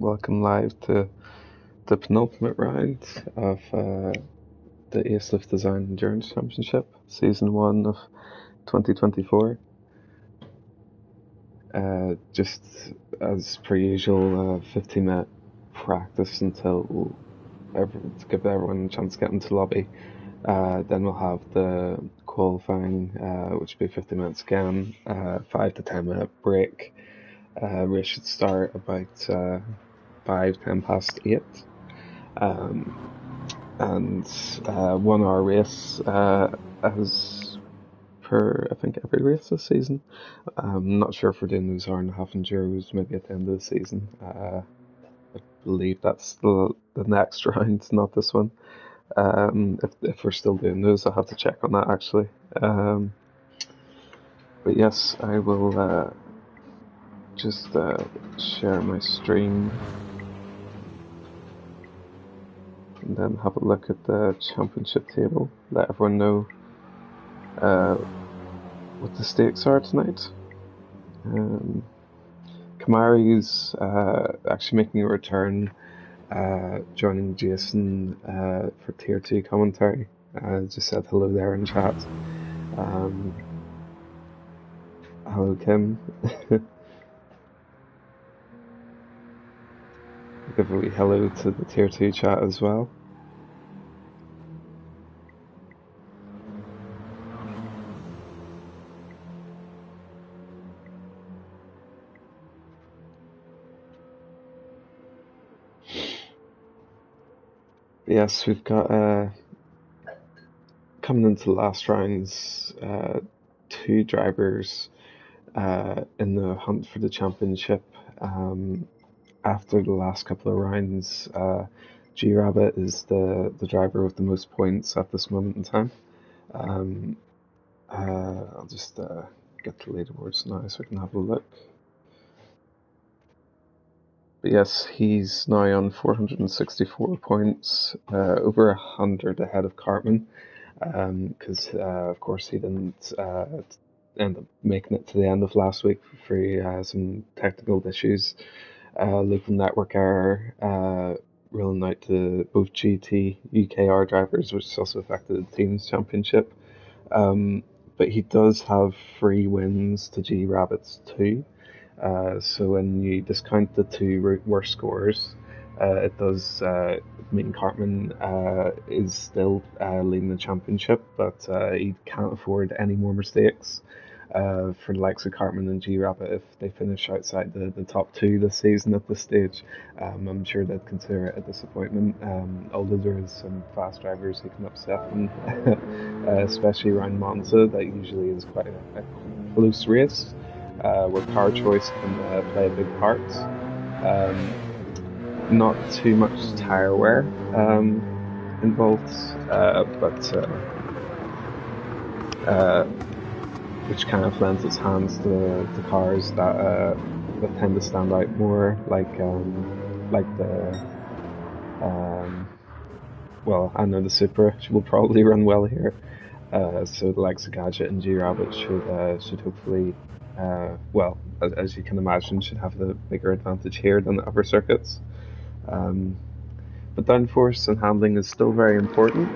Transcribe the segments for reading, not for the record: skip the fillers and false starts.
welcome live to the penultimate round of the Lift Design Endurance Championship, Season 1 of 2024. Just as per usual, 15-minute practice until to give everyone a chance to get into the lobby. Then we'll have the qualifying, which will be 50 minutes again, 5 to 10 minute break. Race should start about 10 past 8. And 1 hour race as per, I think, every race this season. I'm not sure if we're doing those 1.5-hour enduros maybe at the end of the season. I believe that's the next round, not this one. If we're still doing those, I'll have to check on that actually. But yes, I will just share my stream and then have a look at the championship table, let everyone know what the stakes are tonight. Kamari's actually making a return, joining Jason for Tier 2 commentary. Just said hello there in chat. Hello Kim. Give a wee hello to the Tier 2 chat as well. Yes, we've got coming into the last rounds, 2 drivers in the hunt for the championship. After the last couple of rounds, G-Rabbit is the driver with the most points at this moment in time. I'll just get the leaderboards now so I can have a look. But yes, he's now on 464 points, over 100 ahead of Cartman, because of course he didn't end up making it to the end of last week for some technical issues. Local network error, rolling out to both GT UKR drivers, which also affected the team's championship. But he does have 3 wins to G Rabbit's 2. So when you discount the 2 worst scores, it does mean Cartman is still leading the championship, but he can't afford any more mistakes. For the likes of Cartman and G-Rabbit, if they finish outside the top 2 this season at this stage, I'm sure they'd consider it a disappointment. Although there is some fast drivers who can upset them, especially around Monza, that usually is quite a close race, where power choice can play a big part. Not too much tyre wear involved, but which kind of lends its hands to cars that tend to stand out more, like the well, I know the Supra will probably run well here, so the likes of Gadget and G-Rabbit should hopefully, well, as you can imagine, should have the bigger advantage here than the upper circuits. But downforce and handling is still very important.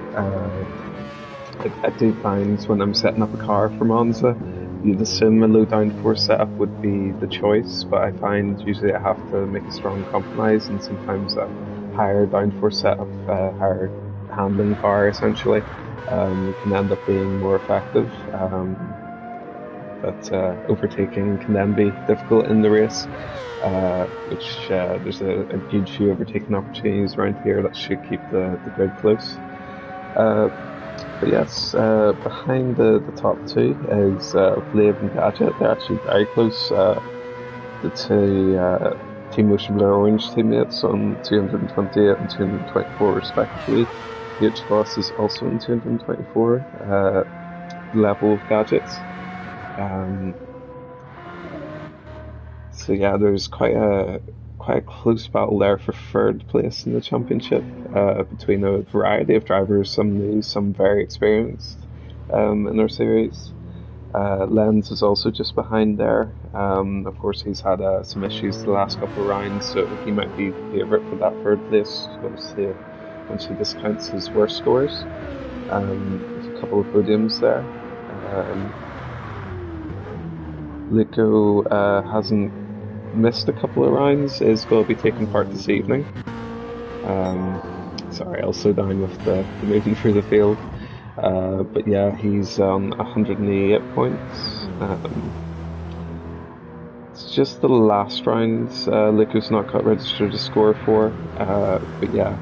I do find when I'm setting up a car for Monza, you'd assume a low downforce setup would be the choice, but I find usually I have to make a strong compromise, and sometimes a higher downforce setup, higher handling car essentially, can end up being more effective. But overtaking can then be difficult in the race, which there's a huge few overtaking opportunities around here that should keep the grid close. But yes, behind the top 2 is Blade and Gadget. They're actually very close. The 2 Team Motion Blur Orange teammates on 228 and 224 respectively. H-Boss is also on 224 level of Gadgets. So yeah, there's quite a close battle there for 3rd place in the championship, between a variety of drivers, some new, some very experienced in their series. Lenz is also just behind there. Of course, he's had some issues the last couple of rounds, so he might be the favourite for that third place. Obviously, once he discounts his worst scores, there's a couple of podiums there. Luco hasn't missed a couple of rounds, is going to be taking part this evening. Sorry, I'll slow down with the moving through the field. But yeah, he's on 188 points. It's just the last round Luco's not got registered to score for. But yeah,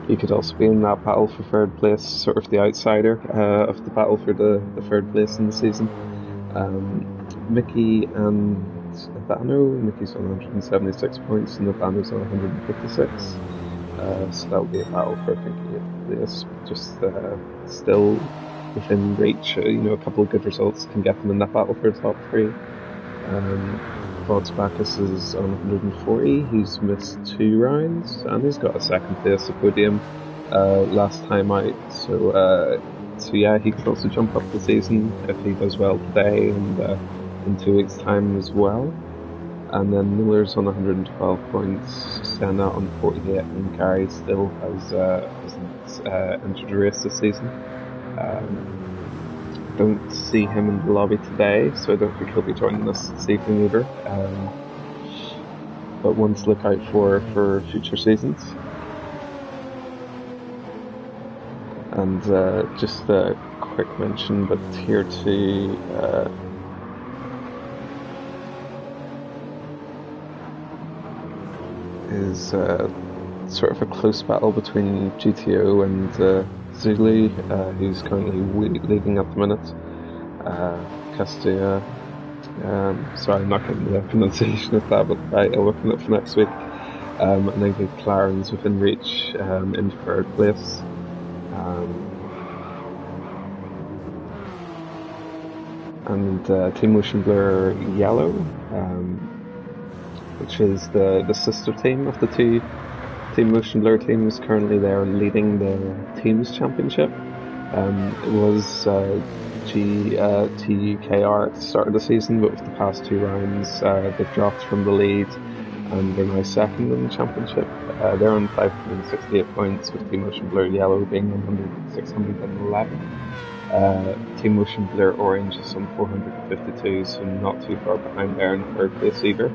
he could also be in that battle for third place, sort of the outsider of the battle for the third place in the season. Mickey and Ivano. Mickey's on 176 points and Ivano's on 156. So that'll be a battle for, I think, 8th place. Just still within reach. A couple of good results can get them in that battle for the top 3. Vox Bacchus is on 140. He's missed 2 rounds and he's got a second place at podium last time out. So yeah, he could also jump up the season if he does well today and in 2 weeks' time as well. And then Miller's on 112 points, Senna on 48, and Gary still hasn't entered a race this season. Don't see him in the lobby today, so I don't think he'll be joining us this evening either. But one to look out for future seasons. And just a quick mention, but Tier 2 is sort of a close battle between GTO and Zulu, who's currently leading at the minute. Castilla, sorry, I'm not getting the pronunciation of that, but I'll work on it for next week. And then Clarence within reach in third place. And Team Motion Blur Yellow, which is the sister team of the two Team Motion Blur teams. Currently they're leading the Teams Championship. It was TUKR at the start of the season, but with the past 2 rounds they've dropped from the lead and they're now second in the championship. They're on 568 points, with Team Motion Blur Yellow being on 611. Team Motion Blur Orange is on 452, so not too far behind there in third place either.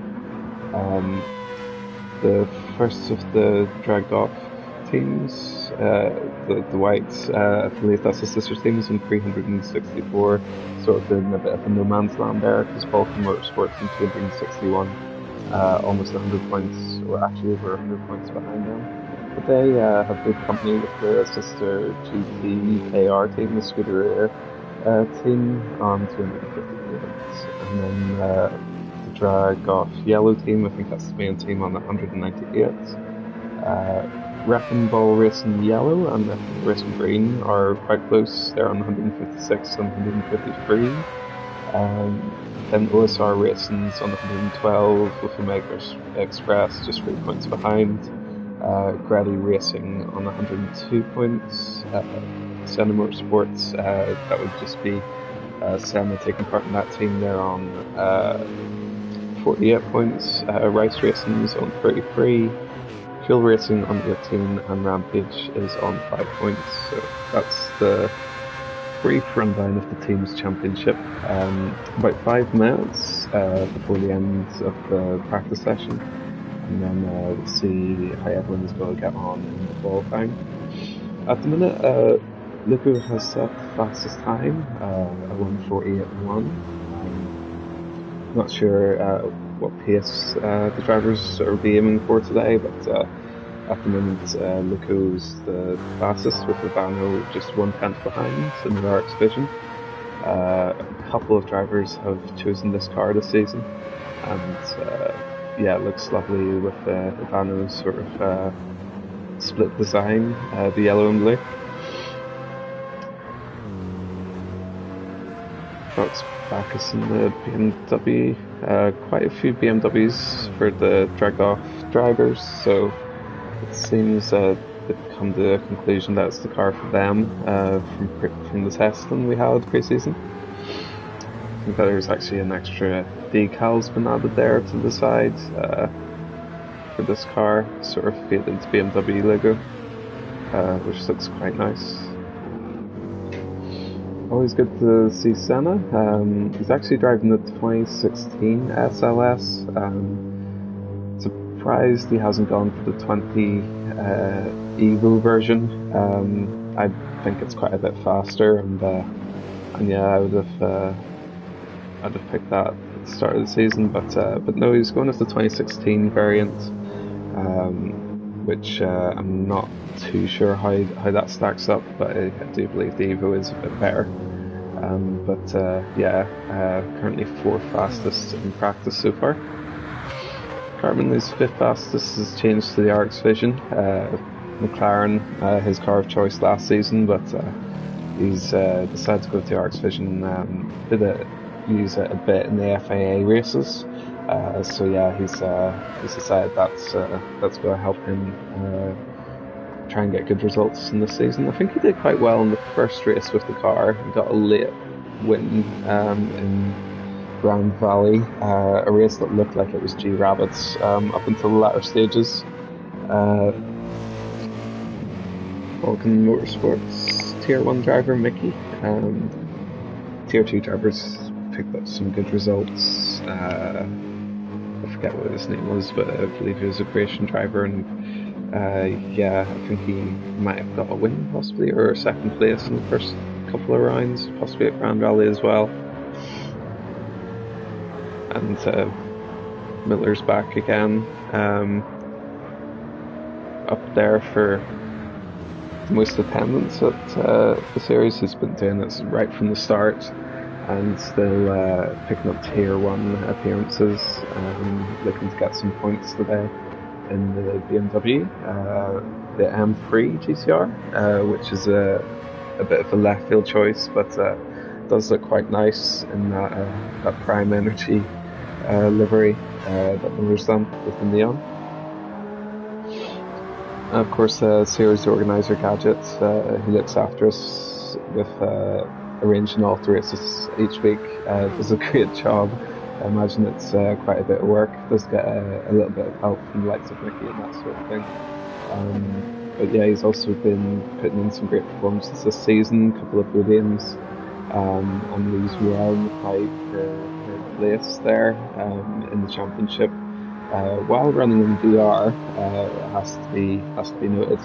The first of the dragged off teams, the whites, I believe that's the sister team, is on 364, sort of in a bit of a no man's land there, because Balkan Motorsports in 261, almost 100 points, or actually over 100 points behind them. But they have good company with the sister GTKR team, the Scooter Air team, on 250 points. And then the drag off yellow team, I think that's the main team, on 198. Wrecking Ball Racing Yellow and Racing Green are quite close. They're on 156 and 153. Then OSR Racing's on 112 with Omega Express just 3 points behind. Grady Racing on 102 points. Senna Motorsports, that would just be Senna taking part in that team. They're on 48 points. Rice Racing's on 33. Fuel Racing on 18, and Rampage is on 5 points. So that's the brief rundown of the team's championship. About 5 minutes before the end of the practice session, and then we'll see how everyone's going to get on in the qualifying. At the minute, Luco has set the fastest time, a 1:48.1. Not sure what pace the drivers are be aiming for today, but at the moment Luco's the fastest, with Ivano just 1/10 behind in the RX division. A couple of drivers have chosen this car this season, and yeah, it looks lovely with Ivano's sort of split design, the yellow and blue. Vox Bacchus in the BMW, quite a few BMWs for the dragged off drivers, so it seems they've come to the conclusion that it's the car for them from the testing we had pre-season. think that there's actually an extra decal's been added there to the side for this car, sort of fade into BMW logo, which looks quite nice. Always good to see Senna. He's actually driving the 2016 SLS. Surprised he hasn't gone for the 20 Evo version. I think it's quite a bit faster, and yeah, I'd have picked that at the start of the season, but no, he's going with the 2016 variant, which I'm not too sure how that stacks up, but I do believe the Evo is a bit better. Yeah, currently 4th fastest in practice so far. Cartman is 5th fastest, has changed to the RX Vision. McLaren, his car of choice last season, but he's decided to go to the RX Vision. Use it a bit in the FIA races. So yeah, he's decided that's going to help him try and get good results in this season. I think he did quite well in the first race with the car. He got a late win in Grand Valley, a race that looked like it was G Rabbit's up until the latter stages. Vulcan Motorsports Tier 1 driver Mickey. Tier 2 drivers picked up some good results. I forget what his name was, but I believe he was a Croatian driver, and yeah, I think he might have got a win possibly, or a 2nd place in the first couple of rounds, possibly at Grand Valley as well. And Miller's back again, up there for the most attendance at the series. He's been doing this right from the start, and still picking up Tier 1 appearances, looking to get some points today in the BMW, the M3 GCR, which is a bit of a left field choice, but does look quite nice in that Prime Energy livery that Miller's done with the neon. Of course, series organizer Gadget, who looks after us with arranging all the races each week, does a great job. I imagine it's quite a bit of work. Does get a little bit of help from the likes of Mickey and that sort of thing. But yeah, he's also been putting in some great performances this season, a couple of podiums, and he's well in the fight for place there in the championship. While running in VR, it has to be noted,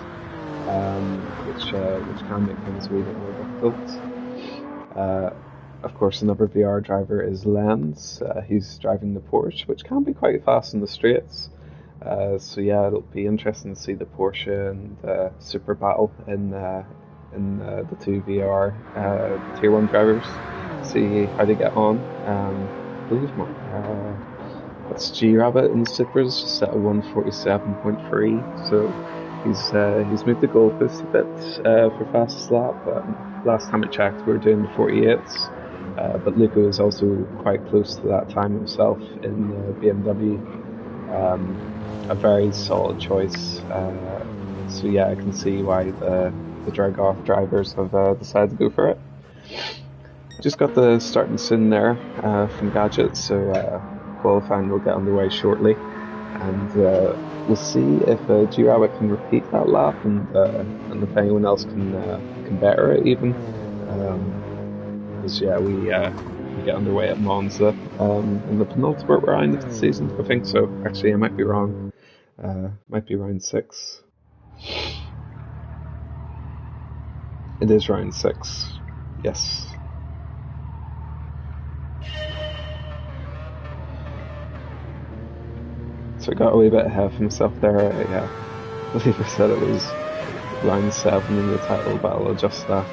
which can make things a wee bit more difficult. Of course, another VR driver is Lenz. He's driving the Porsche, which can be quite fast in the straights. So yeah, it'll be interesting to see the Porsche and Super battle in the 2 VR Tier 1 drivers. See how they get on. I believe that's G Rabbit in the Supers, just at a 147.3. So he's moved the goalpost a bit for fastest lap. Last time I checked, we were doing the 48s. But Luca is also quite close to that time himself in the BMW. A very solid choice. So yeah, I can see why the drag-off drivers have decided to go for it. Just got the starting soon there from Gadget, so qualifying will get underway shortly, and we'll see if G-Rabbit can repeat that lap, and if anyone else can better it even. Because yeah, we get underway at Monza in the penultimate round of the season, I think so. Actually, I might be wrong. Might be round 6. It is round 6. Yes. So I got a wee bit ahead of myself there. I believe I said it was round 7 in the title, but I'll adjust that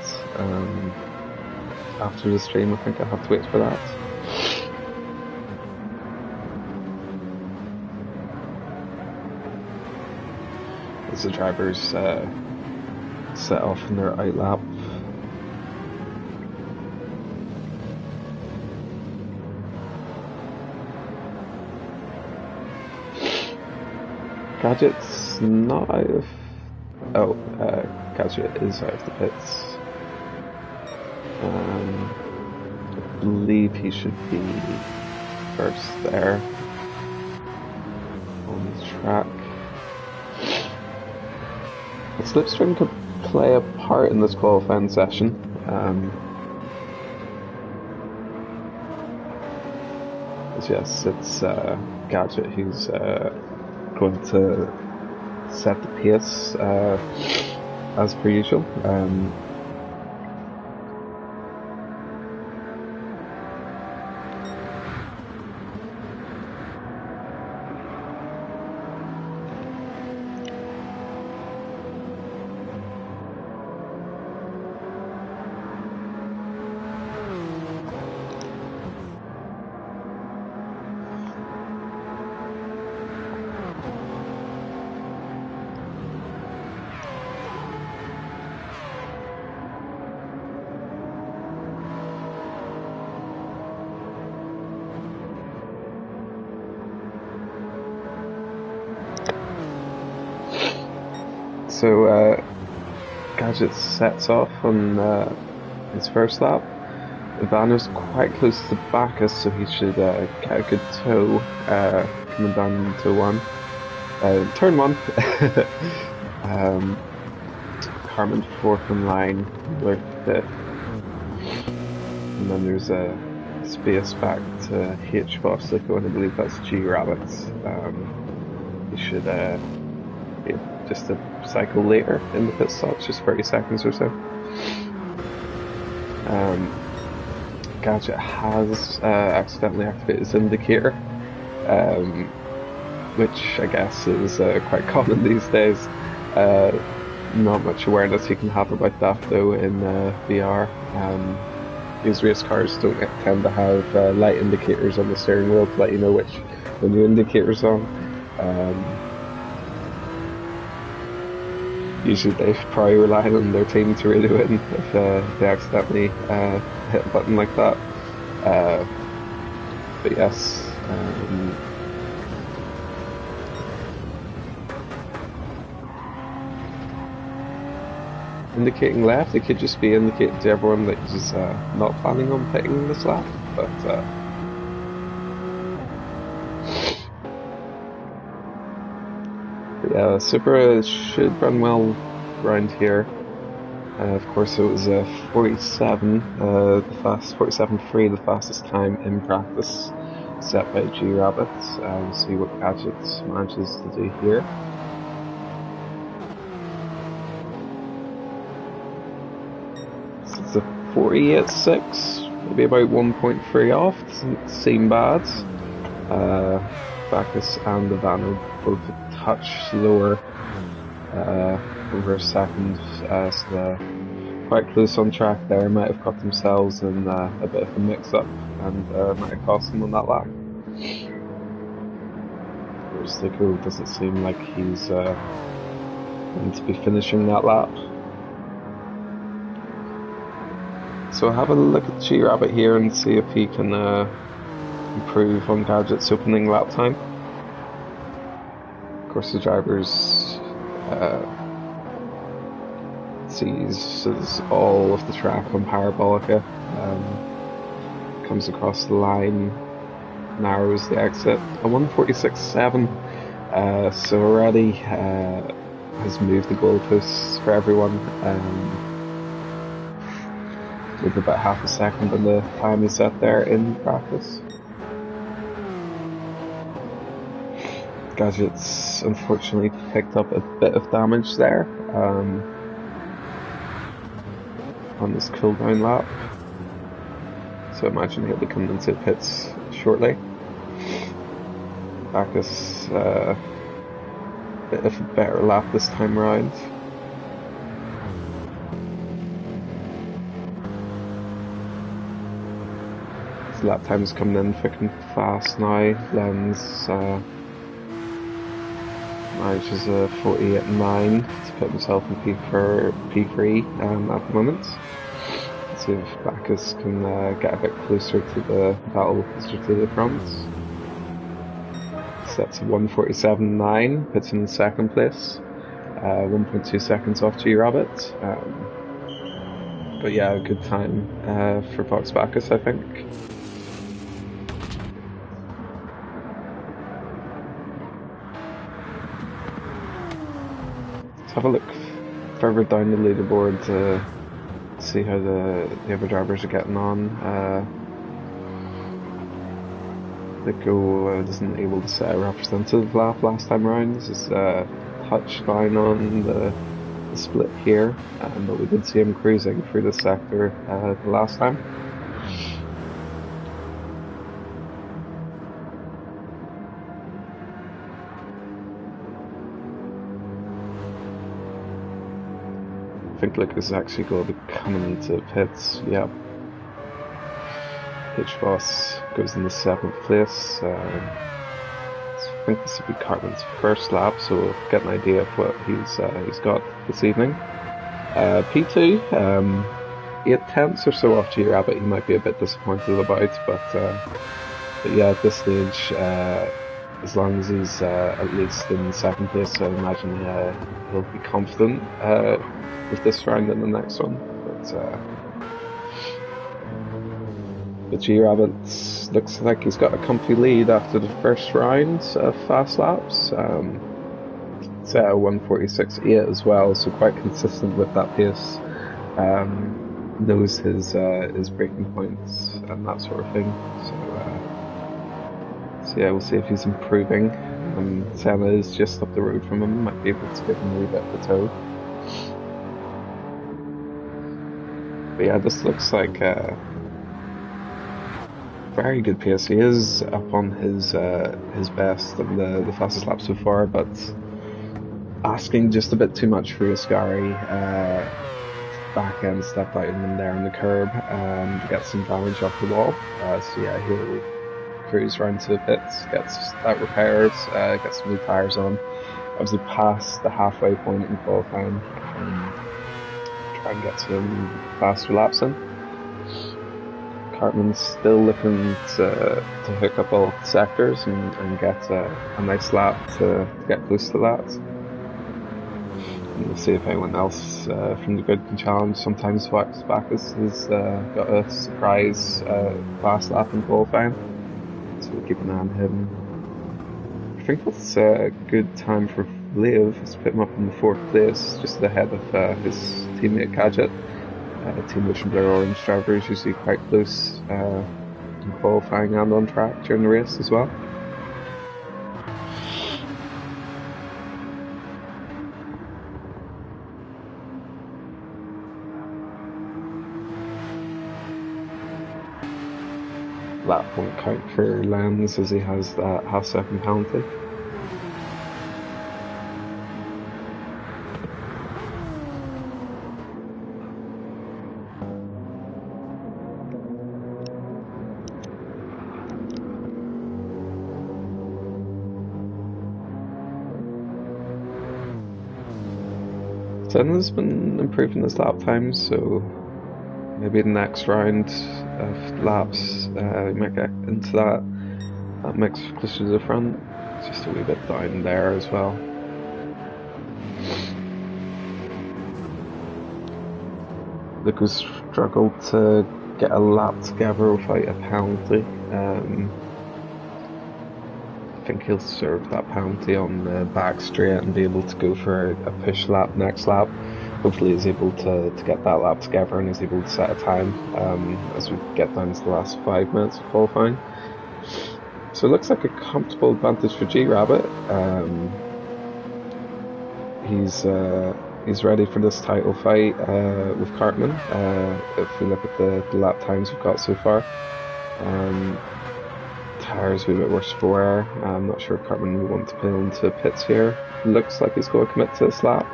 after the stream. I think I'll have to wait for that. As the drivers set off in their out lap. Gadget's not out of... Oh, Gadget is out of the pits. I believe he should be first there on the track. The slipstream could play a part in this qualifying session. Yes, it's Gadget who's going to set the pace as per usual. So Gadget sets off on his first lap. Vanner's quite close to Bacchus, so he should get a good tow coming down into turn one. Carmen fourth in line, Miller fifth, and then there's a space back to H Boslico, and I believe that's G Rabbits. He should just a cycle later in the pit stop, just 30 seconds or so. Gadget has accidentally activated his indicator, which I guess is quite common these days. Not much awareness you can have about that though in VR. These race cars don't tend to have light indicators on the steering wheel to let you know when your indicator's on. Usually they're probably relying on their team to radio in if they accidentally hit a button like that. But yes, indicating left, it could just be indicating to everyone that he's not planning on pitting this lap, but yeah, Supra should run well around here. Of course, it was 47, the 47.3, the fastest time in practice set by G Rabbit. See what Gadget manages to do here. So it's a 48.6, maybe about 1.3 off. Doesn't seem bad. Bacchus and the van are both a touch slower over a second, so they're quite close on track there. Might have got themselves in a bit of a mix-up and might have cost them on that lap. Stico doesn't seem like he's going to be finishing that lap. So have a look at G Rabbit here and see if he can improve on Gadget's opening lap time. Of course, the driver's sees all of the track on Parabolica, comes across the line, narrows the exit, a 1:46.7, so already has moved the goalposts for everyone, with about half a second on the time he set there in practice. Gadget's unfortunately picked up a bit of damage there on this cool down lap, so I imagine he'll be coming into the pits shortly. Bacchus a bit of a better lap this time around. His lap time's coming in thick and fast now. Lenz manages a 48.9 to put himself in P3 at the moment. Let's see if Bacchus can get a bit closer to the battle, closer to the front. Sets a 1:47.9, puts him in second place, 1.2 seconds off G Rabbit. But yeah, a good time for Box Bacchus, I think. Let's have a look further down the leaderboard to see how the other drivers are getting on. Nico wasn't able to set a representative lap last time around. This is a touchdown on the split here, but we did see him cruising through the sector the last time. I think Lucas is actually going to be coming into pits. Yep. Pitch Boss goes in the 7th place. I think this will be Cartman's first lap, so we'll get an idea of what he's got this evening. P2, 8/10 or so off G-Rabbit. He might be a bit disappointed about, but yeah, at this stage, as long as he's at least in 2nd place, I imagine he'll be confident with this round and the next one. But G-Rabbit looks like he's got a comfy lead after the first round of fast laps. It's 1:46.8 as well, so quite consistent with that pace. Knows his braking points and that sort of thing. So yeah, we'll see if he's improving. Senna is just up the road from him, might be able to give him a wee bit of a tow. But yeah, this looks like very good pace. He is up on his best and the fastest lap so far, but asking just a bit too much for Ascari. Back end stepped out in there on the curb and get some damage off the wall. So yeah, he'll cruise round to the pits, gets that repaired, get some new tyres on. Obviously past the halfway point in qualifying, try and get some faster laps in. Cartman's still looking to hook up all sectors and get a nice lap to get close to that. And we'll see if anyone else from the grid can challenge. Sometimes Box Bacchus has got a surprise fast lap in qualifying, so we'll keep an eye on him. I think that's a good time for Liv. Let's put him up in the 4th place, just ahead of his teammate Kadget. Team Ocean Blue Orange driver is usually quite close in qualifying and on track during the race as well. Lap won't count for Lenz as he has that half-second penalty. Senna's been improving his lap times, so maybe the next round of laps he might get into that mix closer to the front. Just a wee bit down there as well. Lucas struggled to get a lap together without a penalty. I think he'll serve that penalty on the back straight and be able to go for a push lap next lap. Hopefully he's able to get that lap together and he's able to set a time as we get down to the last 5 minutes of qualifying. So it looks like a comfortable advantage for G-Rabbit. He's ready for this title fight with Cartman. If we look at the lap times we've got so far. Tyres a wee bit worse for wear. I'm not sure if Cartman will want to pull into pits here. Looks like he's going to commit to this lap.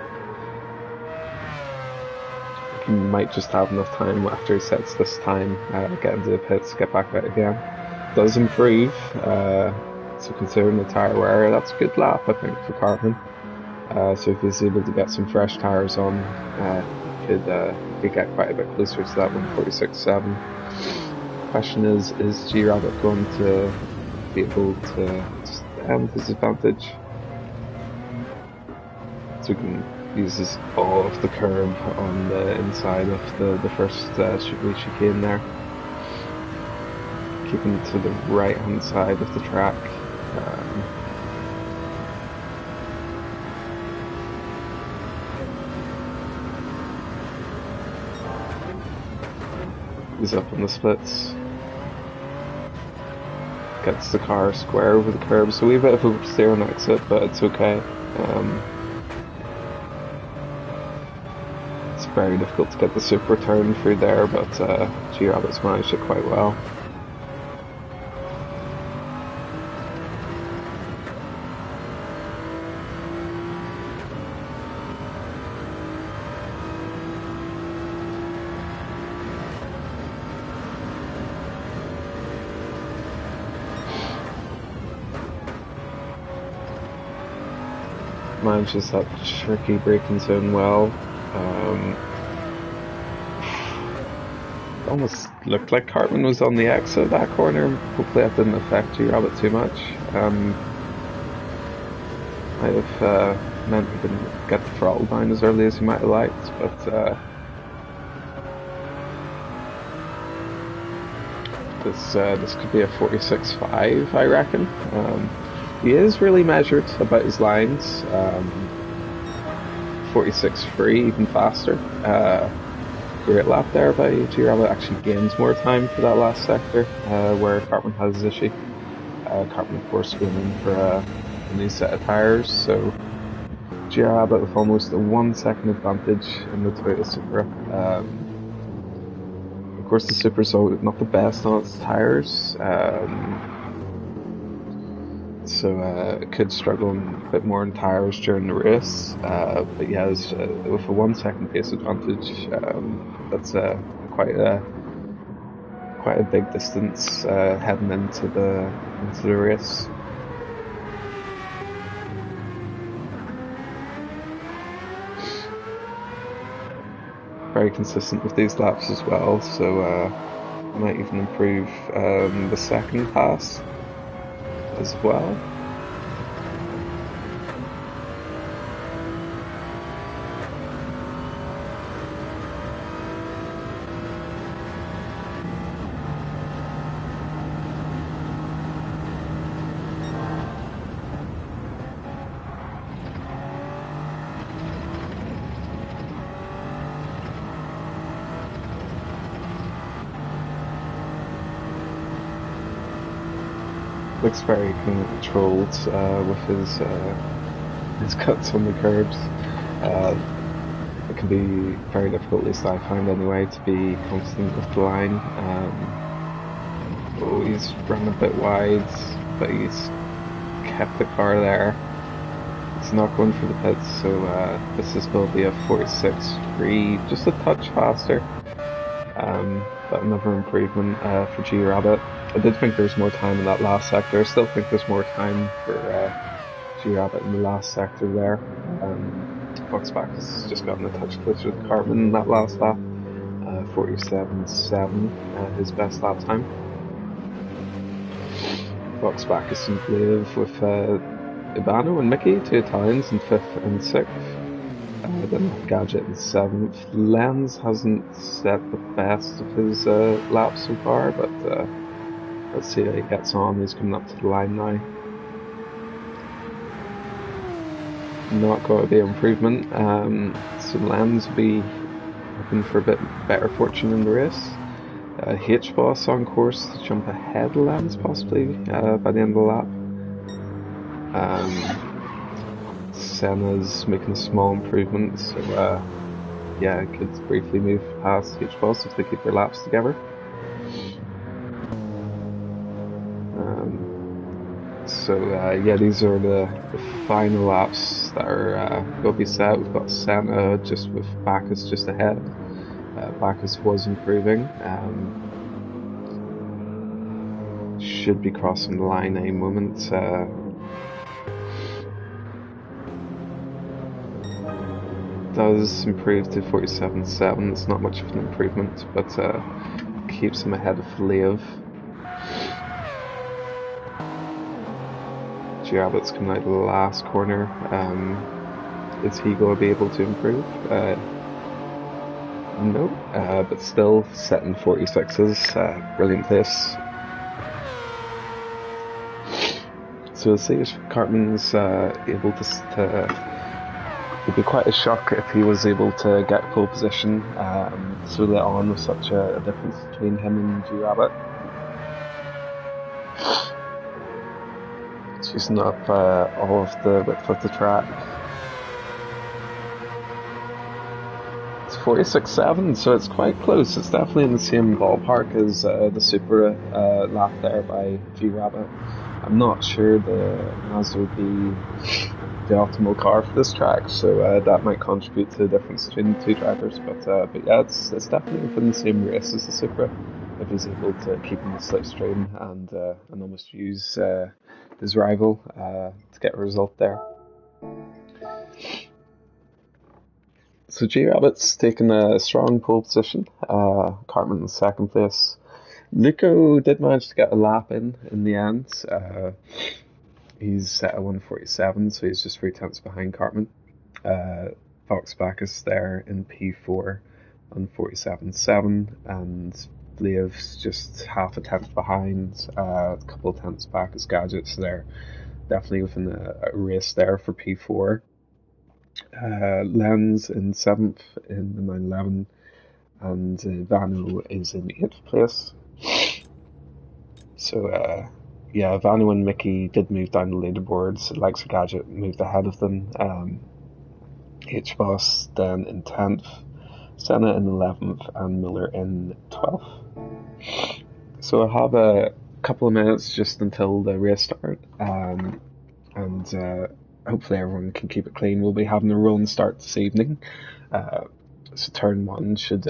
He might just have enough time after he sets this time, get into the pits, get back out again. Does improve, so considering the tyre wear, that's a good lap I think for Cartman. So if he's able to get some fresh tyres on, he could get quite a bit closer to that 1:46.7. Question is G-Rabbit going to be able to just end his advantage? So we can uses all of the curb on the inside of the first chicane there, keeping to the right hand side of the track. He's up on the splits, gets the car square over the curb, so a wee bit of oversteer on exit, but it's okay. It's very difficult to get the super turn through there, but G-Rabbit's managed it quite well. Manages that tricky braking zone well. Almost looked like Cartman was on the exit of that corner. Hopefully that didn't affect G-Rabbit too much. Might have meant he didn't get the throttle down as early as he might have liked, but this could be a 46.5, I reckon. He is really measured about his lines. 46.3, even faster. Great lap there by G-Rabbit. Actually gains more time for that last sector, where Cartman has his issue. Cartman, of course, going in for a new set of tyres, so G-Rabbit with almost a 1 second advantage in the Toyota Supra. Of course, the Supra's not the best on its tyres. So it could struggle a bit more in tyres during the race, but yeah, with a 1 second pace advantage, that's quite a big distance heading into the race. Very consistent with these laps as well, so might even improve the second pass as well. Looks very controlled with his cuts on the curbs. It can be very difficult, at least I find anyway, to be constant with the line. Oh, he's run a bit wide, but he's kept the car there. It's not going for the pits, so this is will be a 46.3, just a touch faster. But another improvement for G-Rabbit. I did think there was more time in that last sector. I still think there's more time for G-Rabbit in the last sector there. Foxback has just gotten a touch closer to Cartman in that last lap. 47.7, his best lap time. Foxback is simply live with Ibano and Mickey, 2 Italians in 5th and 6th. Then Gadget in 7th. Lenz hasn't set the best of his laps so far, but let's see how he gets on. He's coming up to the line now. Not going to be an improvement, so Lenz will be hoping for a bit better fortune in the race. H-Boss on course to jump ahead of Lenz possibly by the end of the lap. Senna's making a small improvement, so yeah, could briefly move past H-Boss if they keep their laps together. Yeah, these are the final laps that are going to be set. We've got Senna just with Bacchus just ahead. Bacchus was improving. Should be crossing the line any moment. Does improve to 47.7. It's not much of an improvement, but keeps him ahead of Lev. G-Rabbit's coming out of the last corner. Is he going to be able to improve? No, but still setting 46s. Brilliant place. So we'll see if Cartman's able it'd be quite a shock if he was able to get pole position so late on with such a difference between him and G Rabbit. It's using up all of the width of the track. It's 46.7, so it's quite close. It's definitely in the same ballpark as the Supra lap there by G Rabbit. I'm not sure the Mazda would be the optimal car for this track, so that might contribute to the difference between the two drivers. But yeah, it's definitely within the same race as the Supra if he's able to keep in the slipstream and almost use his rival to get a result there. So G Rabbit's taken a strong pole position. Cartman in second place. Luco did manage to get a lap in the end. He's set at 1:47, so he's just 3 tenths behind Cartman. Fox Bacchus there in P4 on 47.7, and Leov's just half a tenth behind, a couple of tenths back as Gadgets. They're definitely within a race there for P4. Lenz in 7th in the 911, and Vano is in 8th place. So, yeah, Vano and Mickey did move down the leaderboards. Alexa Gadget moved ahead of them. H-Boss then in 10th, Senna in 11th, and Miller in 12th. So I have a couple of minutes just until the race start, and hopefully everyone can keep it clean. We'll be having a rolling start this evening. So turn 1 should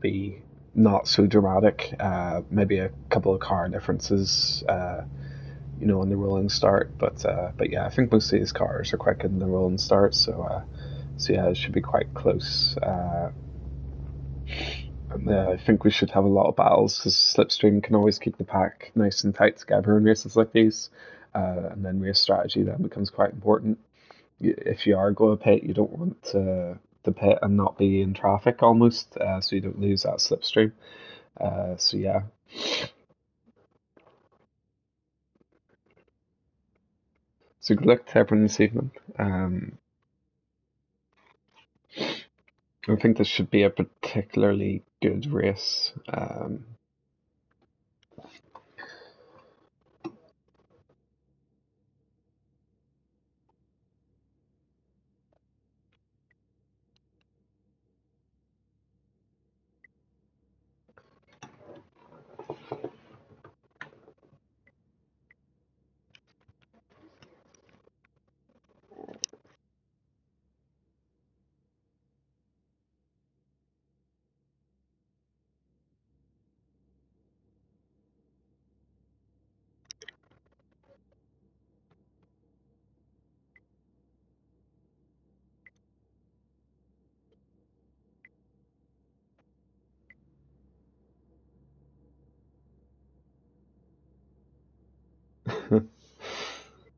be not so dramatic. Maybe a couple of car differences, on the rolling start. But yeah, I think most of these cars are quite good in the rolling start. So yeah, it should be quite close. And I think we should have a lot of battles because Slipstream can always keep the pack nice and tight together in races like these. And then race strategy then becomes quite important. If you are going to pit, you don't want to pit and not be in traffic almost, so you don't lose that slipstream. So yeah. So good luck to everyone this evening. I think this should be a particularly good race.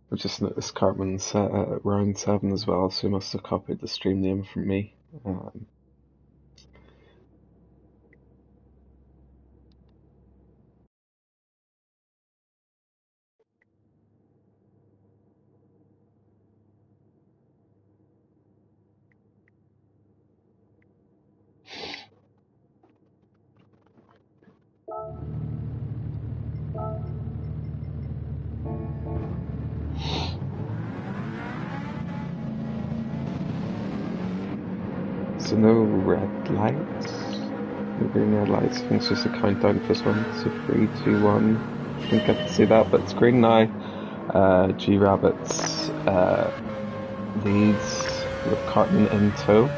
I just noticed Cartman's set at round 7 as well, so he must have copied the stream name from me. So no red lights, no green red lights. I think it's just a countdown for this one. So 3, 2, 1. Didn't get to see that, but it's green now. G Rabbits leads with Cartman in tow.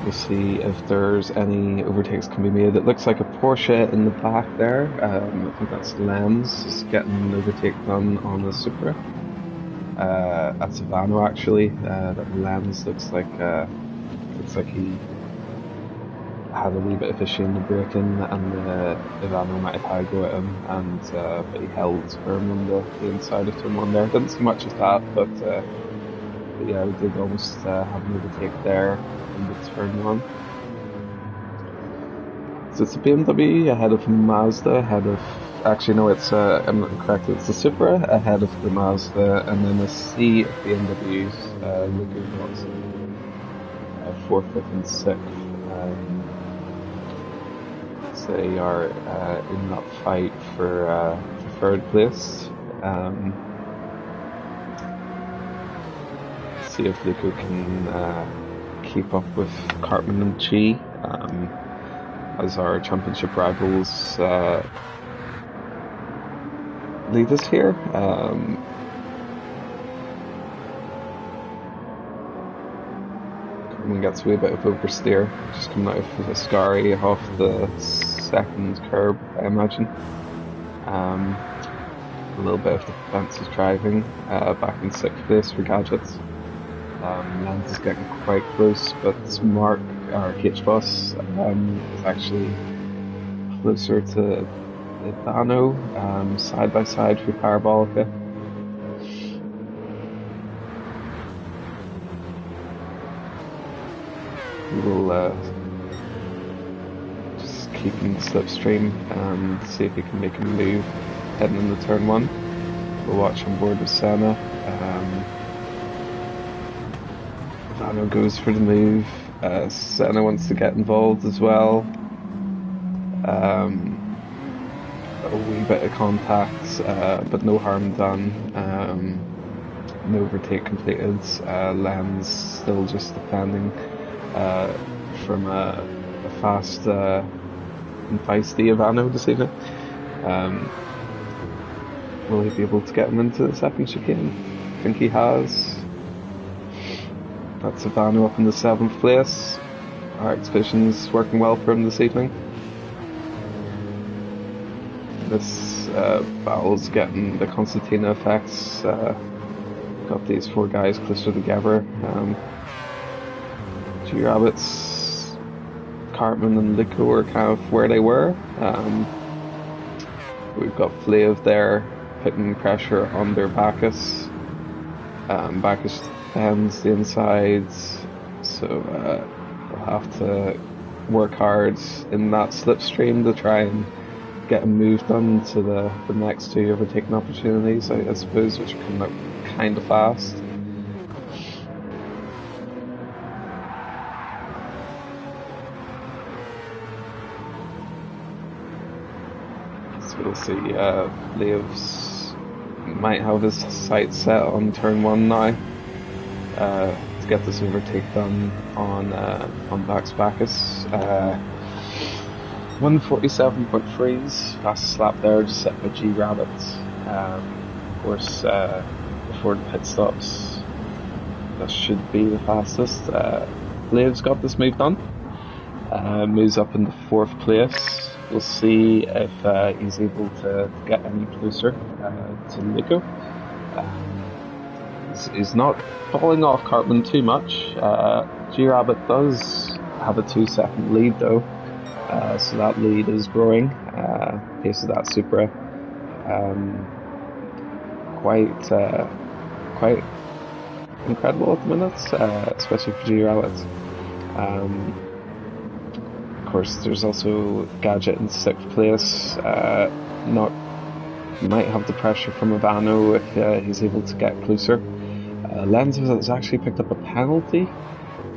We'll see if there's any overtakes can be made. It looks like a Porsche in the back there. I think that's Lenz getting an overtake done on a Supra. That's a Vano actually. That Lenz looks like he had a wee bit of issue in the braking, and the Vano might have had a go at him, but he held firm on the inside of turn 1 there. Didn't see much of that, but But yeah, we did almost have an overtake there in the turn one. So it's a BMW ahead of Mazda, ahead of... Actually, no, it's... I'm not incorrect. It's the Supra ahead of the Mazda, and then a sea of BMWs, looking what's 4th, 5th, and 6th. They are in that fight for third place. See if Luco can keep up with Cartman and Chi as our championship rivals lead us here. Cartman gets a wee bit of oversteer, just coming out of Ascari off the second curb, I imagine. A little bit of defensive driving, back in 6th place for Gadgets. Lance is getting quite close, but Mark, our H-Boss, is actually closer to Ivano, side by side for Parabolica. We will just keep in the slipstream and see if we can make a move heading into turn one. We'll watch on board with Senna. Ivano goes for the move. Senna wants to get involved as well. A wee bit of contact, but no harm done. No overtake completed. Len's still just defending from a fast and feisty Ivano this evening. Will he be able to get him into the second chicane? I think he has. That's Ivano up in the 7th place. Our Expedition's working well for him this evening. This battle's getting the Constantina effects. Got these 4 guys closer together. G-Rabbits, Cartman and Lico are kind of where they were. We've got Flav there putting pressure on their Bacchus. Bacchus defends the insides, so we'll have to work hard in that slipstream to try and get a move done to the next 2 overtaking opportunities, I suppose, which are coming up kind of fast. So we'll see, Leo's might have his sights set on turn 1 now, to get this overtake done on Bacchus. 147.3s, fastest slap there, just set by G-Rabbit. Of course, before the pit stops, that should be the fastest. Flav's got this move done, moves up in the 4th place. We'll see if he's able to get any closer to Nico. He's not falling off Cartman too much. G-Rabbit does have a 2-second lead though, so that lead is growing. Pace of that Supra quite incredible at the minute, especially for G-Rabbit. Of course, there's also Gadget in 6th place. Might have the pressure from Ivano if he's able to get closer. Lenz has actually picked up a penalty.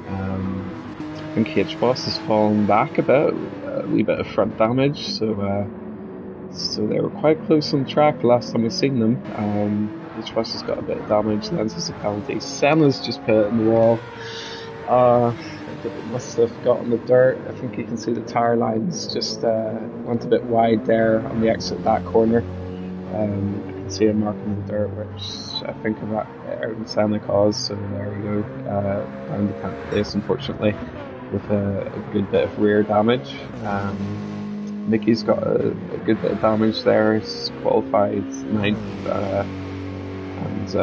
I think H-Boss has fallen back a bit, a wee bit of front damage, so they were quite close on track the last time we've seen them. H-Boss has got a bit of damage, Lenz has a penalty. Senna's just put it in the wall. It must have got on the dirt. I think you can see the tyre lines just went a bit wide there on the exit of that corner. I can see a mark in the dirt, which I think of that Senna caused, so there we go. Down to 10th place, unfortunately, with a good bit of rear damage. Mickey's got a good bit of damage there. He's qualified 9th, and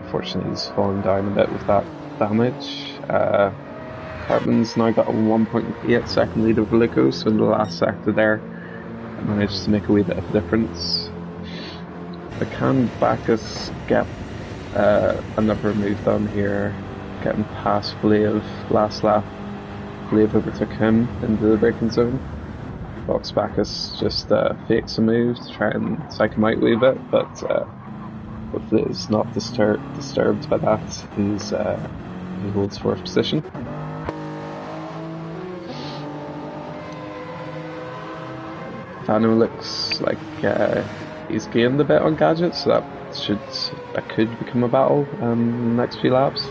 unfortunately he's fallen down a bit with that damage. Cartman's now got a 1.8 second lead over Lico, so in the last sector there I managed to make a wee bit of difference. Can Bacchus get another move done here, getting past Blaive last lap. Blaive overtook him into the braking zone. Box Bacchus just fakes a move to try and psych him out a wee bit, but hopefully is not disturbed by that. He holds 4th position. Vano looks like he's gained a bit on gadgets, so that could become a battle in the next few laps.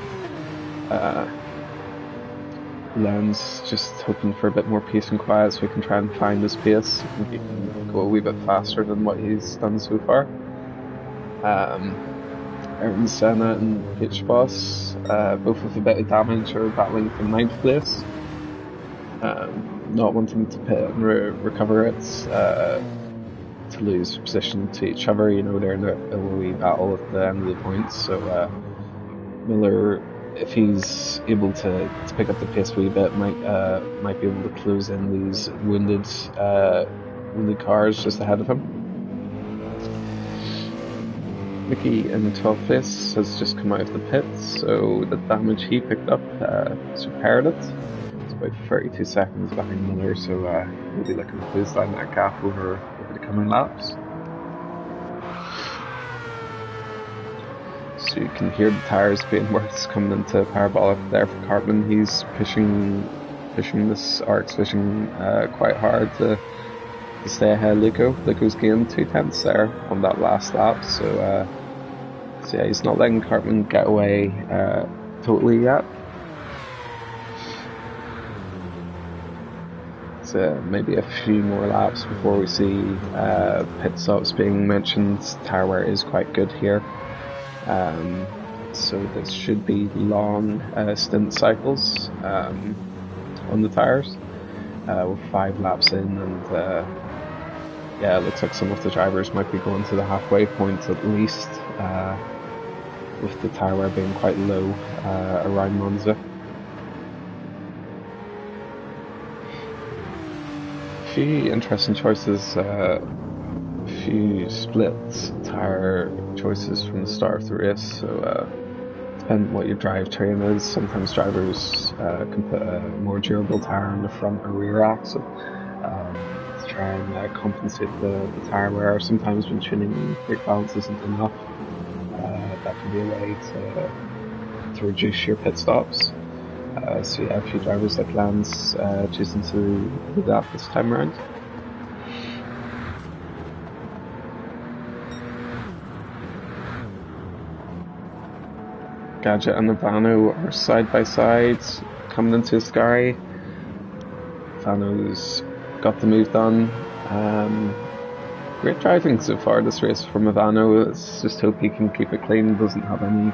Len's just hoping for a bit more peace and quiet so we can try and find his pace. I think he can go a wee bit faster than what he's done so far. Ayrton Senna and H-Boss, both with a bit of damage, are battling for 9th place. Not wanting to pit and recover it, to lose position to each other. You know, they're in a wee battle at the end of the points, so Miller, if he's able to pick up the pace a wee bit, might be able to close in these wounded cars just ahead of him. Mickey in 12th place has just come out of the pits, so the damage he picked up has repaired it. It's about 32 seconds behind Miller, so we'll be looking to close down that gap over the coming laps. So you can hear the tyres being worked coming into parabolic there for Cartman. He's pushing this RX Vision quite hard to stay ahead of Luco. Luco's gained 2/10 there on that last lap, so yeah, he's not letting Cartman get away totally yet. So maybe a few more laps before we see pit stops being mentioned. Tyre wear is quite good here. So this should be long stint cycles on the tyres. We're 5 laps in, and yeah, it looks like some of the drivers might be going to the halfway point at least, with the tyre wear being quite low around Monza. A few interesting choices, a few split tyre choices from the start of the race, so depending on what your drivetrain is, sometimes drivers can put a more durable tyre on the front or rear axle to try and compensate the tyre wear. Sometimes when tuning brake balance isn't enough, that can be a way to reduce your pit stops. So yeah, a few drivers like Lance choosing to do that this time around. Gadget and Vano are side by side coming into Sky. Vano's got the move done. Great driving so far this race from Vano. Let's just hope he can keep it clean, doesn't have any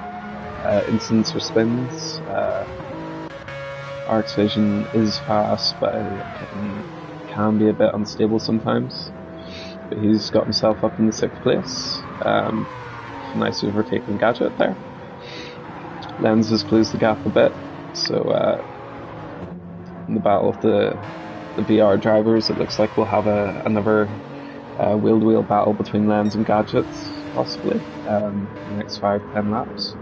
incidents or spins. RX Vision is fast, but it can be a bit unstable sometimes. But he's got himself up in the 6th place. Nice overtaking Gadget there. Lenz has closed the gap a bit, so in the battle of the BR drivers, it looks like we'll have another wheel-to-wheel battle between Lenz and Gadget, possibly, in the next 5-10 laps.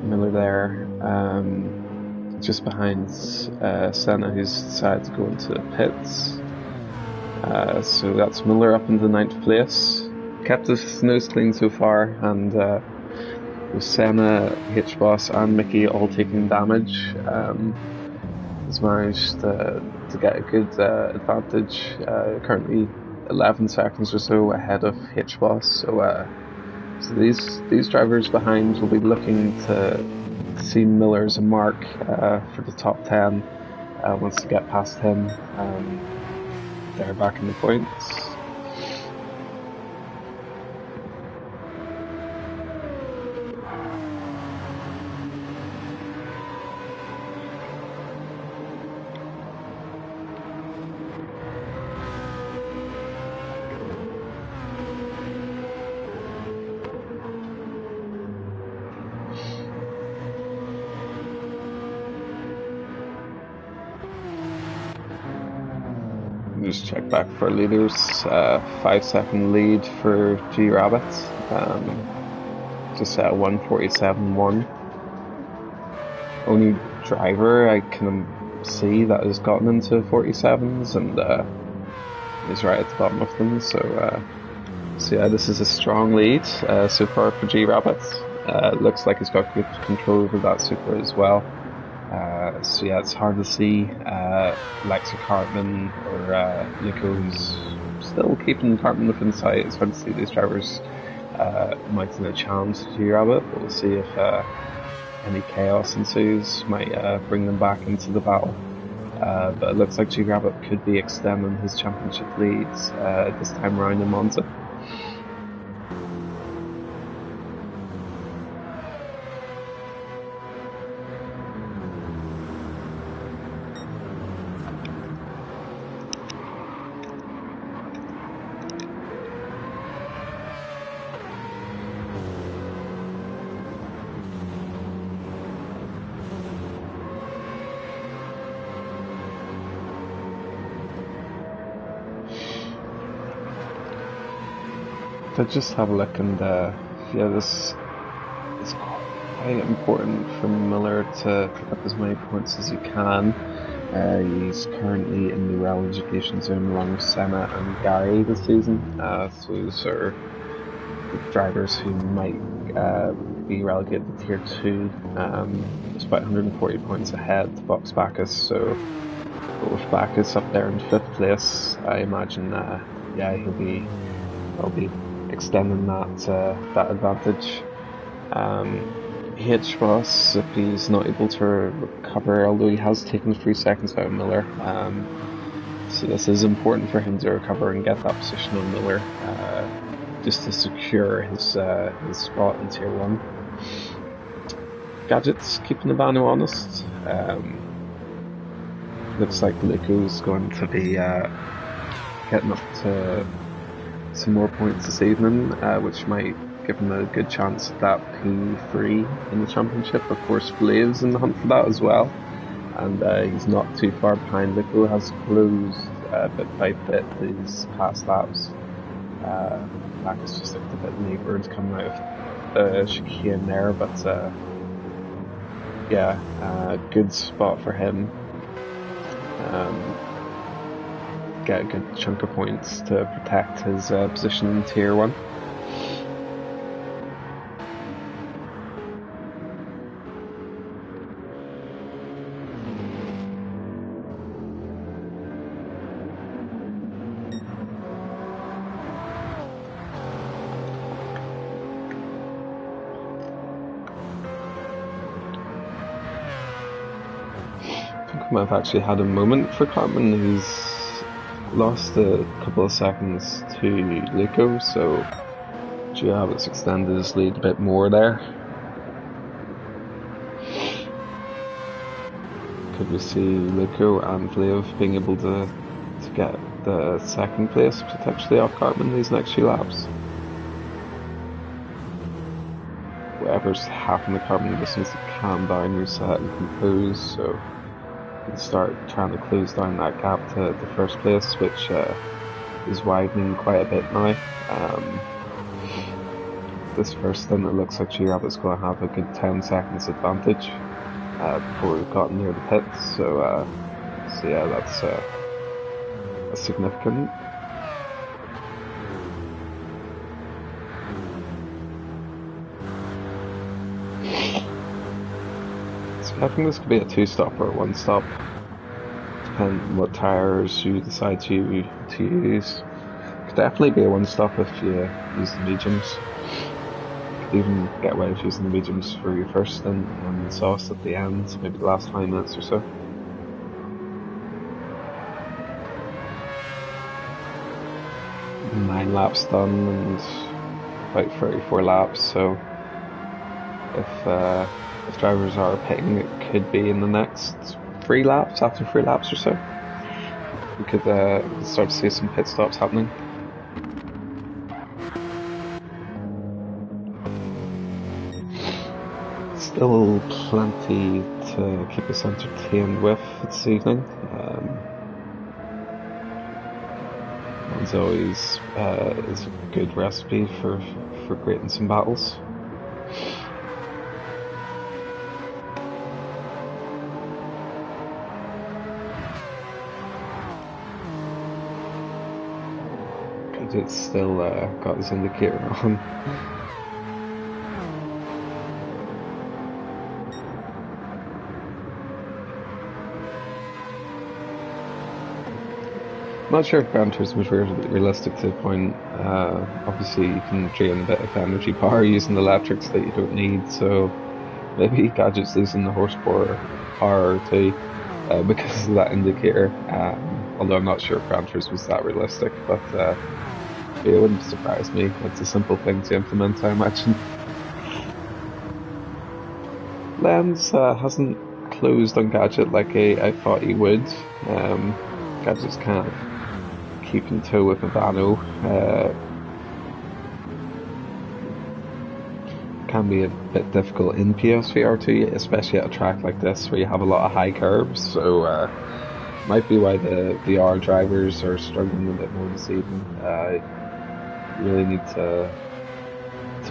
Miller there, just behind Senna, who's decided to go into the pits. So that's Miller up into 9th place. Kept his nose clean so far, and with Senna, H-Boss and Mickey all taking damage, has managed to get a good advantage, currently 11 seconds or so ahead of H-Boss, so these drivers behind will be looking to see Miller as a mark for the top 10 once they get past him. They're back in the points. just check back for leaders. 5-second lead for G Rabbit. Just at 1:47.1. Only driver I can see that has gotten into 47s, and he's right at the bottom of them. So yeah, this is a strong lead so far for G Rabbit. Looks like he's got good control over that super as well. So yeah, it's hard to see Lex or Cartman or Nico, who's still keeping Cartman within sight. It's hard to see these drivers might in a challenge to G-Rabbit, but we'll see if any chaos ensues, might bring them back into the battle. But it looks like G-Rabbit could be extending his championship leads this time around in Monza. So just have a look, and yeah, this is quite important for Miller to pick up as many points as he can. He's currently in the relegation zone along with Senna and Gary this season, so those are the drivers who might be relegated to Tier 2. It's about 140 points ahead to Box Bacchus, so with Bacchus up there in 5th place, I imagine yeah, he'll be extending that advantage. H-Boss, if he's not able to recover, although he has taken 3 seconds out of Miller, so this is important for him to recover and get that position on Miller, just to secure his spot in Tier 1. Gadget's keeping the Banu honest. Looks like Luco's going to be getting up to some more points this evening, which might give him a good chance at that P3 in the championship. Of course, Blave's in the hunt for that as well, and he's not too far behind. Luco has closed bit by bit these past laps. Bacchus just looked a bit laboured coming out of the chicane there, but yeah, good spot for him. Get a good chunk of points to protect his position in Tier 1. I think we might have actually had a moment for Cartman. He's lost a couple of seconds to Luco, so G-Rabbit's extended his lead a bit more there. Could we see Luco and Flav being able to get the 2nd place potentially off Cartman these next few laps? Whatever's happened to Cartman just needs to calm down, reset and compose, so and start trying to close down that gap to the 1st place, which is widening quite a bit now. This first stint, it looks like G-Rabbit's going to have a good 10 seconds advantage before we've gotten near the pits, so yeah, that's significant. I think this could be a 2-stop or a 1-stop, depending on what tyres you decide to use. Could definitely be a 1-stop if you use the mediums. Could even get away with using the mediums for your first stint and sauce at the end, maybe the last 5 minutes or so. Nine laps done and about 34 laps, so if drivers are pitting, it could be in the next 3 laps, after 3 laps or so. We could start to see some pit stops happening. Still plenty to keep us entertained with this evening. Monza always is a good recipe for creating some battles. It's still got his indicator on. I'm not sure if Gran Turismo was realistic to the point. Obviously, you can drain a bit of energy power using electrics that you don't need, so maybe Gadget's losing the horsepower power or two because of that indicator. Although I'm not sure if Gran Turismo was that realistic, but it wouldn't surprise me. It's a simple thing to implement, I imagine. Lens hasn't closed on Gadget like I thought he would. Gadget's kind of keeping toe with Mavano. Can be a bit difficult in PSVR2, especially at a track like this where you have a lot of high curbs. So might be why the VR drivers are struggling a bit more this evening. You really need to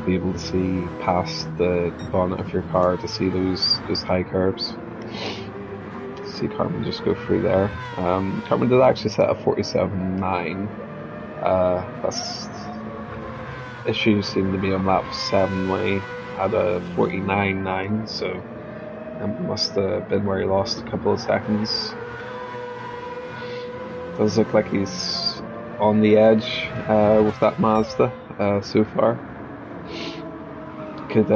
be able to see past the bonnet of your car to see those high curbs. See Carmen just go through there. Carmen did actually set a 47.9. That's issue seemed to be on lap 7 when he had a 49.9, so it must have been where he lost a couple of seconds. Does look like he's on the edge with that Mazda so far. Could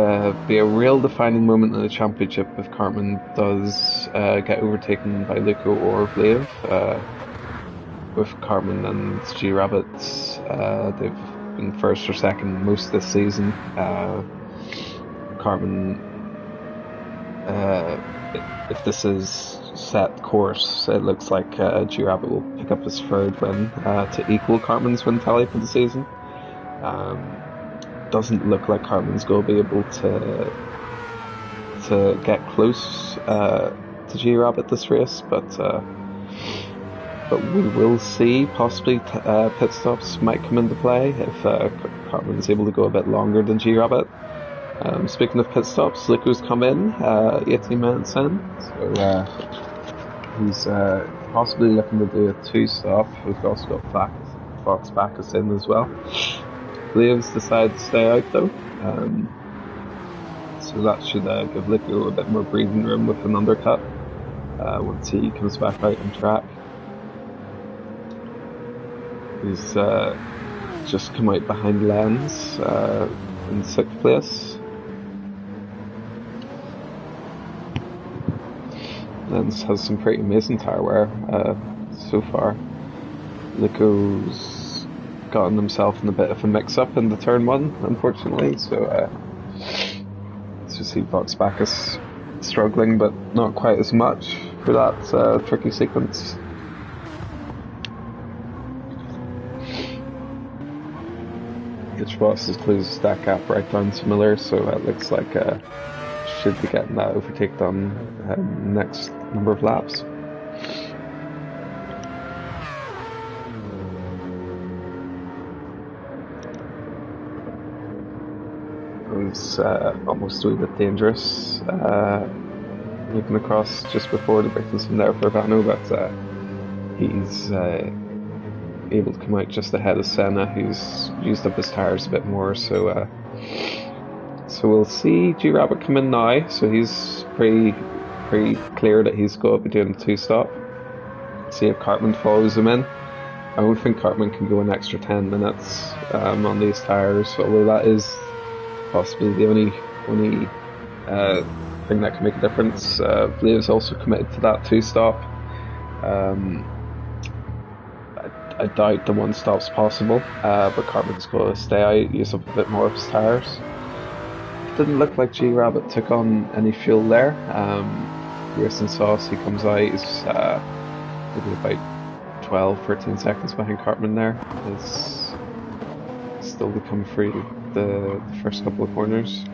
be a real defining moment in the championship if Cartman does get overtaken by Luco or Vlev. With Cartman and G Rabbit, they've been first or second most this season. Cartman, if this is set course, it looks like G Rabbit will pick up his third win to equal Cartman's win tally for the season. Doesn't look like Cartman's going to be able to get close to G Rabbit this race, but we will see. Possibly pit stops might come into play if Cartman's able to go a bit longer than G Rabbit. Speaking of pit stops, Luco's come in 18 minutes in, so he's possibly looking to do a 2-stop. We've also got Fox Backus in as well. Vlev's decided to stay out though, so that should give Luco a bit more breathing room with an undercut once he comes back out on track. He's just come out behind Lens in 6th place. Lens has some pretty amazing tyre wear so far. Luco's gotten himself in a bit of a mix-up in the turn 1, unfortunately, so let's just see Fox Backus struggling, but not quite as much for that tricky sequence. Hitch Boss has closed that gap right down to Miller, so it looks like should be getting that overtaken on next number of laps. It's almost a wee bit dangerous looking across just before the breakings from there for Vano, but he's able to come out just ahead of Senna, who's used up his tyres a bit more, so we'll see G Rabbit come in now, so he's pretty clear that he's going to be doing a 2-stop. See if Cartman follows him in. I don't think Cartman can go an extra 10 minutes on these tyres, although that is possibly the only thing that can make a difference. Vlev's also committed to that 2-stop. I doubt the 1-stop's possible, but Cartman's going to stay out, use up a bit more of his tyres. Didn't look like G Rabbit took on any fuel there. Racing Sauce, he comes out, he's maybe about 12-13 seconds behind Cartman there. He's still to come through the first couple of corners.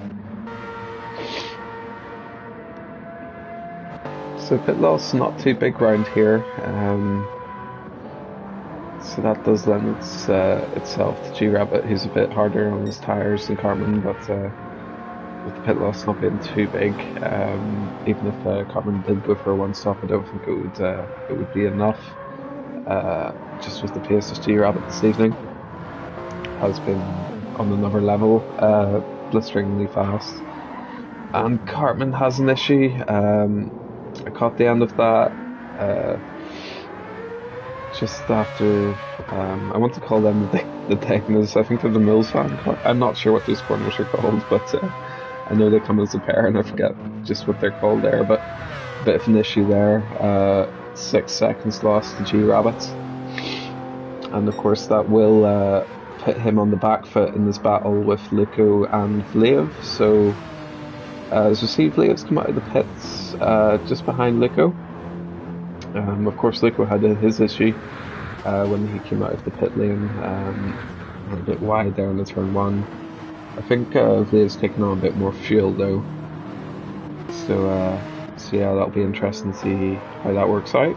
So pit loss not too big round here. It's so that does lend itself to G-Rabbit, who's a bit harder on his tyres than Cartman, but with the pit loss not being too big, even if Cartman did go for a one stop, I don't think it would be enough. Just with the pace of G-Rabbit this evening has been on another level, blisteringly fast. And Cartman has an issue. I caught the end of that just after. I want to call them the Technos. I think they're the Mills fan. I'm not sure what those corners are called, but I know they come as a pair, and I forget just what they're called there. But a bit of an issue there. 6 seconds lost to G-Rabbit, and of course that will put him on the back foot in this battle with Luco and Vlev. So as we see, Vlev's come out of the pits just behind Luco. Of course, Luco had his issue when he came out of the pit lane, a bit wide there in the turn 1. I think Vlev's taking on a bit more fuel though, so yeah, that'll be interesting to see how that works out.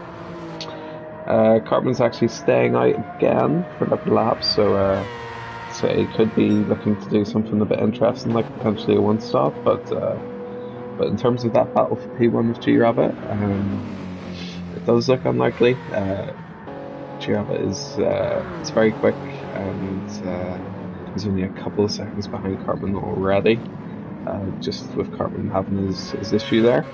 Cartman's actually staying out again for another lap, so he could be looking to do something a bit interesting, like potentially a one stop. But in terms of that battle for P1 with G-Rabbit, it does look unlikely. G-Rabbit is it's very quick, and he's only a couple of seconds behind Cartman already, just with Cartman having his issue there.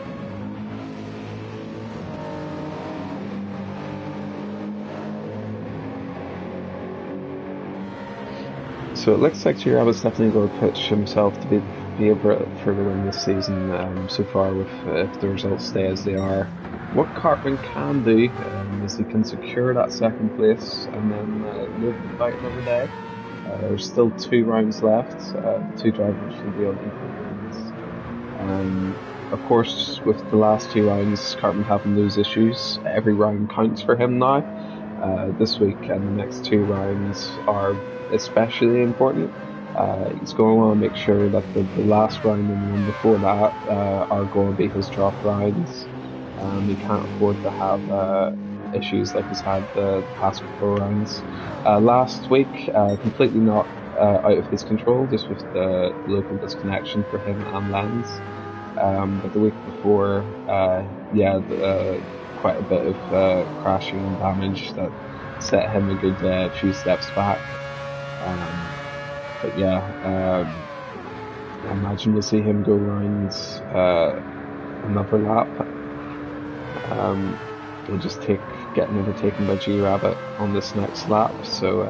So it looks like G-Rabbit's definitely going to pitch himself to be the favourite for the win this season so far, with if the results stay as they are. What Cartman can do is he can secure that second place and then move the fight another day. There's still 2 rounds left. The 2 drivers will be on equal rounds. Of course, with the last 2 rounds, Cartman having those issues, every round counts for him now. This week and the next 2 rounds are especially important. He's going to want to make sure that the last round and the one before that are going to be his drop rounds. He can't afford to have issues like he's had the past couple of rounds. Last week, completely not out of his control, just with the local disconnection for him and Lens. But the week before, quite a bit of crashing and damage that set him a good few steps back. But yeah, I imagine we'll see him go around another lap. We'll just getting overtaken by G-Rabbit on this next lap. So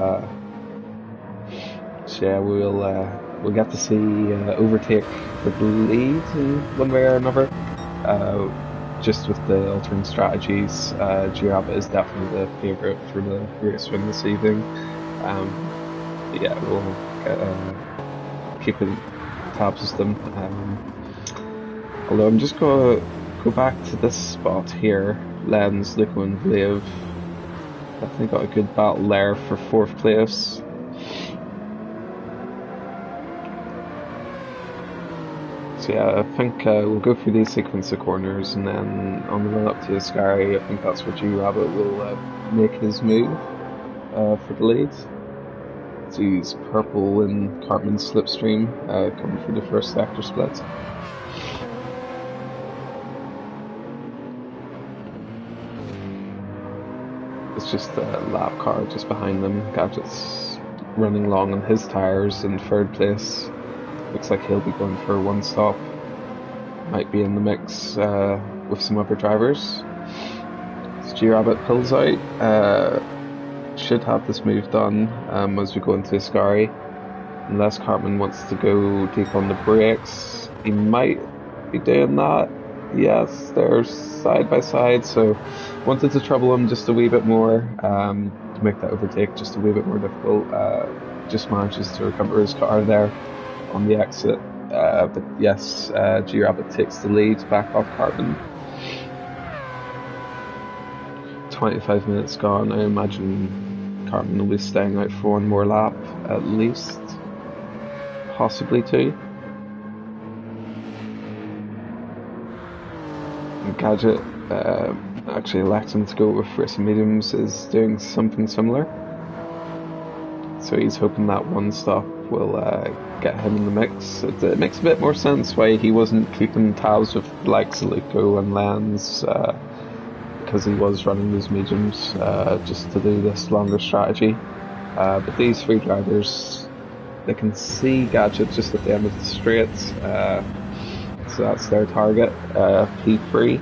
yeah, we'll get to see overtake for the lead in one way or another. Just with the altering strategies, G-Rabbit is definitely the favourite for the race win this evening. Yeah, we'll keep tabs with them. Although I'm just going to go back to this spot here. Lens, Luco and Vlev definitely got a good battle there for 4th place. So yeah, I think we'll go through these sequence of corners, and then on the run up to Ascari, I think that's where G-Rabbit will make his move for the lead. So he's purple in Cartman's slipstream, coming through the first sector split. It's just a lap car just behind them. Gadget's running long on his tyres in 3rd place. Looks like he'll be going for a one stop. Might be in the mix with some other drivers. So G-Rabbit pulls out. Should have this move done as we go into Ascari. Unless Cartman wants to go deep on the brakes, he might be doing that. Yes, they're side by side, so wanted to trouble him just a wee bit more to make that overtake just a wee bit more difficult. Just manages to recover his car there on the exit. But yes, G-Rabbit takes the lead back off Cartman. 25 minutes gone. I imagine Cartman will be staying out for one more lap at least, possibly 2. And Gadget, actually electing to go with first and mediums, is doing something similar. So he's hoping that one stop will get him in the mix. It makes a bit more sense why he wasn't keeping tabs with the likes of Luco and Lenz, because he was running those mediums just to do this longer strategy. But these three drivers, they can see Gadget just at the end of the straight, so that's their target, P3.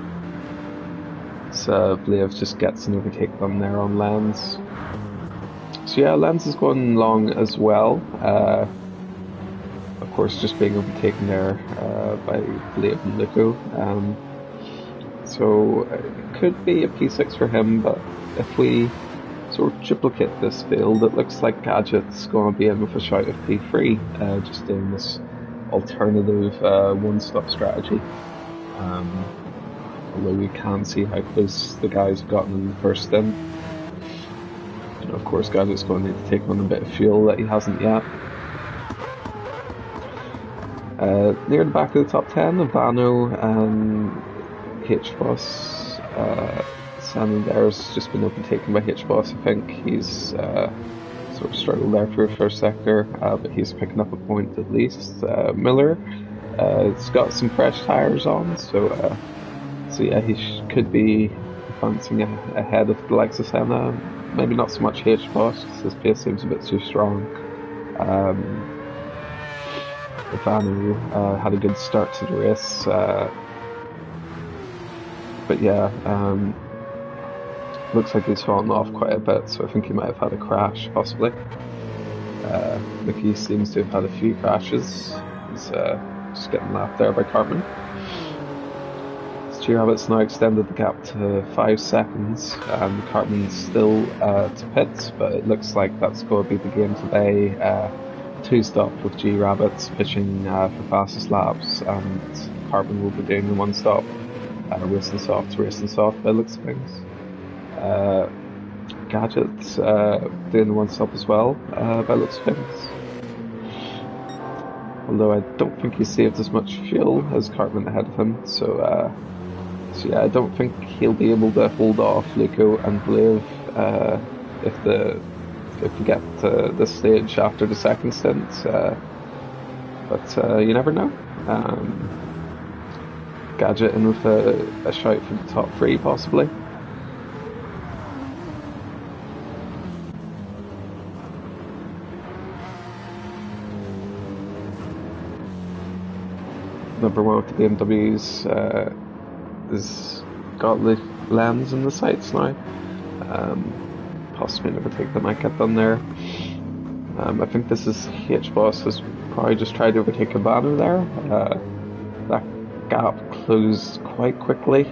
So Blaeve just gets an overtake on there on Lenz. So yeah, Lenz is going long as well. Of course, just being overtaken there by Blaeve and Luco. So it could be a P6 for him, but if we sort of duplicate this field, it looks like Gadget's going to be in with a shout of P3, just doing this alternative one-stop strategy. Although we can see how close the guys have gotten in the first stint. And of course, Gadget's going to need to take on a bit of fuel that he hasn't yet. Near the back of the top 10, Ivano and H-Boss. Sam there's just been overtaken by H-Boss. I think he's sort of struggled there for a first sector, but he's picking up a point at least. Miller has got some fresh tyres on, so yeah, he could be advancing ahead of the likes of Senna. Maybe not so much H-Boss, because his pace seems a bit too strong. Ivano had a good start to the race, but yeah, looks like he's fallen off quite a bit, so I think he might have had a crash, possibly. Mickey seems to have had a few crashes. He's just getting lapped there by Cartman. G-Rabbit's now extended the gap to 5 seconds, and Cartman's still to pit, but it looks like that's going to be the game today. 2-stop with G-Rabbit pitching for fastest laps, and Cartman will be doing the 1-stop, racing soft by the looks of things. Gadget's doing the 1-stop as well, by the looks of things. Although I don't think he saved as much fuel as Cartman ahead of him, so yeah, I don't think he'll be able to hold off Luco and Blaeve if we get to this stage after the second stint. But you never know. Gadget in with a shout for the top 3, possibly. Number 1 with the BMWs is got the Lenz in the sights now. Possibly an overtake that might get done there. I think this is H-Boss has probably just tried to overtake Ivano there. That gap closed quite quickly.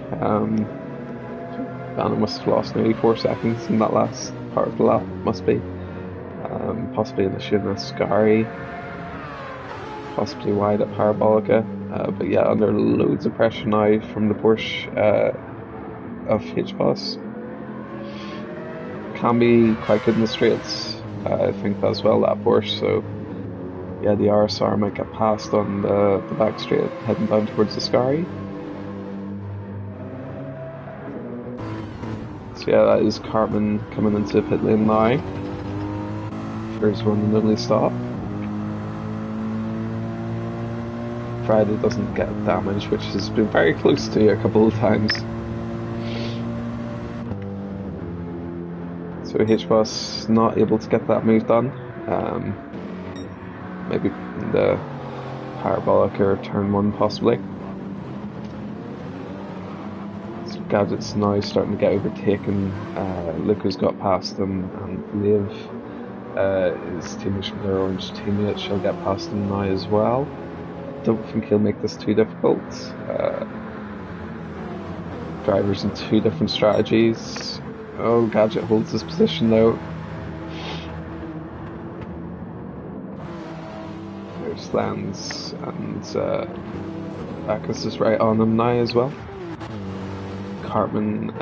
Ivano must have lost nearly 4 seconds in that last part of the lap, must be. Possibly an issue in Ascari. Possibly wide at Parabolica. But yeah, under loads of pressure now from the Porsche of H-Boss. Can be quite good in the straights, I think, as well, that Porsche. So yeah, the RSR might get passed on the back straight heading down towards the Ascari. So yeah, that is Cartman coming into pit lane now for his one and only stop. Friday doesn't get damage, which has been very close to a couple of times. So H-Boss not able to get that move done. Maybe the Parabolic or turn 1 possibly. So Gadget's now starting to get overtaken. Luca's got past him, and Blaeve, his teammate from their orange teammate, shall get past him now as well. Don't think he'll make this too difficult. Drivers in 2 different strategies. Oh, Gadget holds his position though. There's Lenz, and Bacchus is right on him now as well. Cartman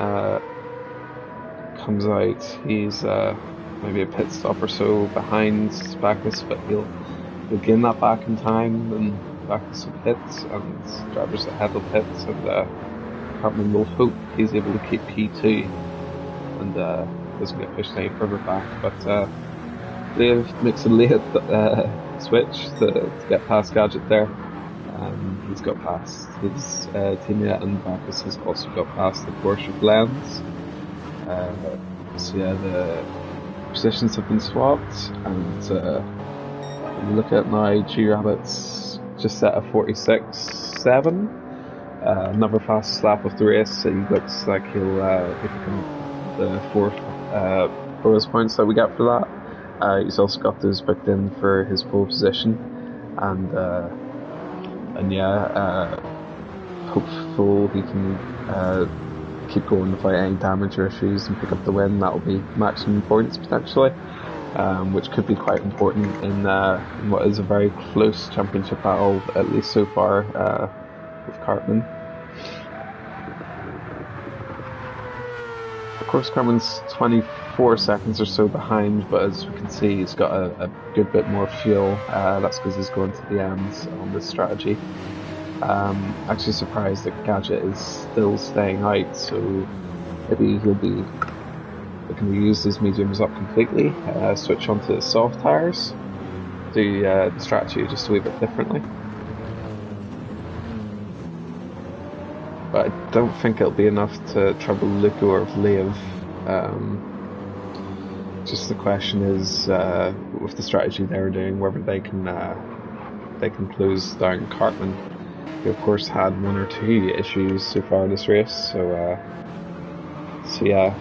comes out. He's maybe a pit stop or so behind Bacchus, but he'll gain that back in time, and Bacchus will pit, and drivers ahead will pit, and Cartman will hope he's able to keep P2 and doesn't get pushed any further back. But Dave makes a late switch to get past Gadget there. He's got past his teammate, and Bacchus has also got past the Porsche blends. So yeah, the positions have been swapped, and when you look at now, G-Rabbit's just at a 46.7. Another fast lap of the race, so he looks like he'll be picking up the 4th bonus points that we get for that. He's also got those booked in for his pole position, and yeah, hopeful he can keep going without any damage or issues and pick up the win. That'll be maximum points potentially, which could be quite important in what is a very close championship battle, at least so far, with Cartman. Of course, Cartman's 24 seconds or so behind, but as we can see, he's got a good bit more fuel. That's because he's going to the end on this strategy. Actually surprised that Gadget is still staying out, so maybe he'll be looking to use his mediums up completely, switch onto the soft tyres, do the strategy just a wee bit differently. But I don't think it'll be enough to trouble Luco or Vlev. Just the question is, with the strategy they're doing, whether they can close down Cartman. He of course had 1 or 2 issues so far this race, so yeah,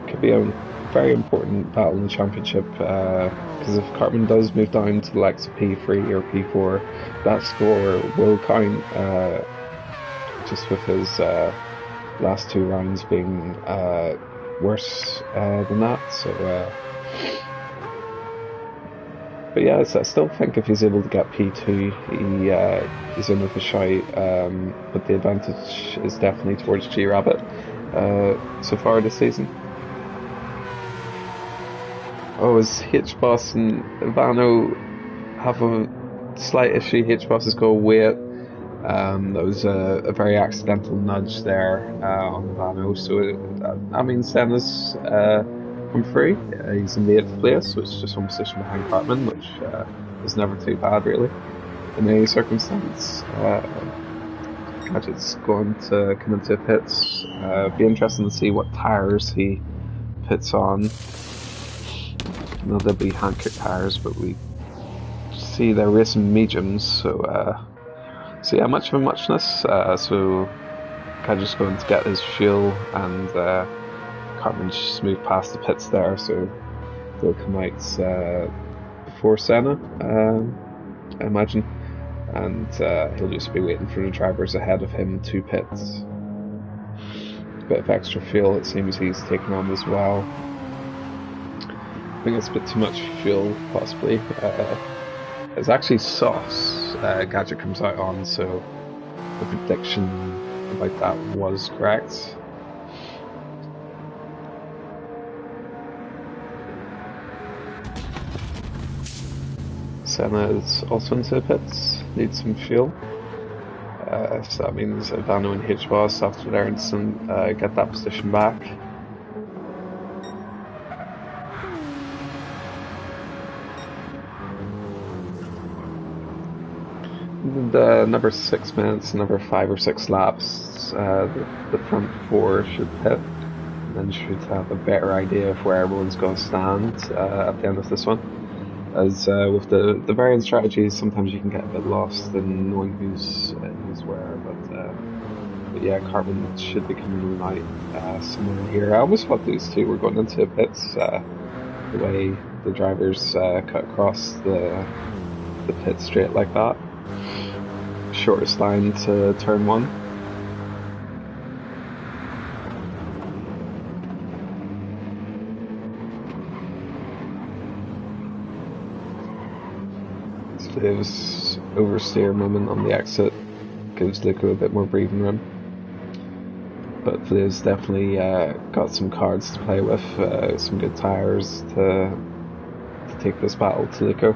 could be a very important battle in the championship, because if Cartman does move down to the likes of P3 or P4, that score will count, just with his last 2 rounds being worse than that, so but yeah, I still think if he's able to get P2, he's in with a shout, but the advantage is definitely towards G-Rabbit so far this season. Oh, as H-Boss and Vano have a slight issue, H-Boss has got to wait. That was a very accidental nudge there on Vano, so that means Senna's come free. He's in the 8th place, which is just 1 position behind Cartman, which is never too bad really in any circumstance. Gadget's going to come into pits. Be interesting to see what tyres he pits on. I know they'll be hand-kick tyres, but we see they're racing mediums, so yeah, much of a muchness. So Gadget's going to get his fuel, and Cartman just moved past the pits there, so they'll come out before Senna, I imagine, and he'll just be waiting for the drivers ahead of him to pits. A bit of extra fuel it seems he's taken on as well. I think it's a bit too much fuel, possibly. It's actually softs Gadget comes out on, so the prediction about that was correct. Senna is also into pits, needs some fuel. So that means Vano and H-Boss after their instant get that position back. And another 6 minutes, another 5 or 6 laps, the front 4 should pit, and then should have a better idea of where everyone's going to stand at the end of this one. As with the varying strategies, sometimes you can get a bit lost in knowing who's where, but yeah, Cartman should be coming out somewhere here. I almost thought these two were going into pits, the way the drivers cut across the pit straight like that. Shortest line to turn 1. Dave's oversteer moment on the exit gives Luco a bit more breathing room, but Dave's definitely got some cards to play with, some good tyres to take this battle to Luco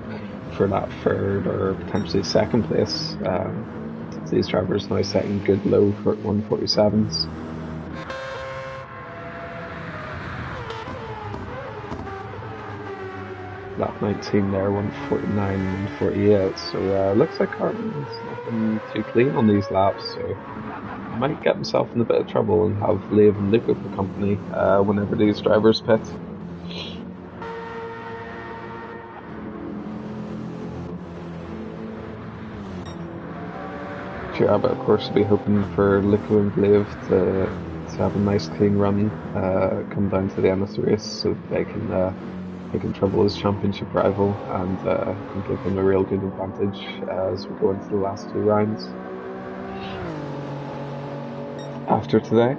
for that 3rd or potentially 2nd place. These drivers now setting good low for 147s. 19 there, 149, 148. So looks like Cartman's not been too clean on these laps, so he might get himself in a bit of trouble and have Liv and Luca for company whenever these drivers pit. But of course, will be hoping for Lico and Liv to have a nice clean run come down to the end of the race, so they can trouble his championship rival and give him a real good advantage as we go into the last 2 rounds after today.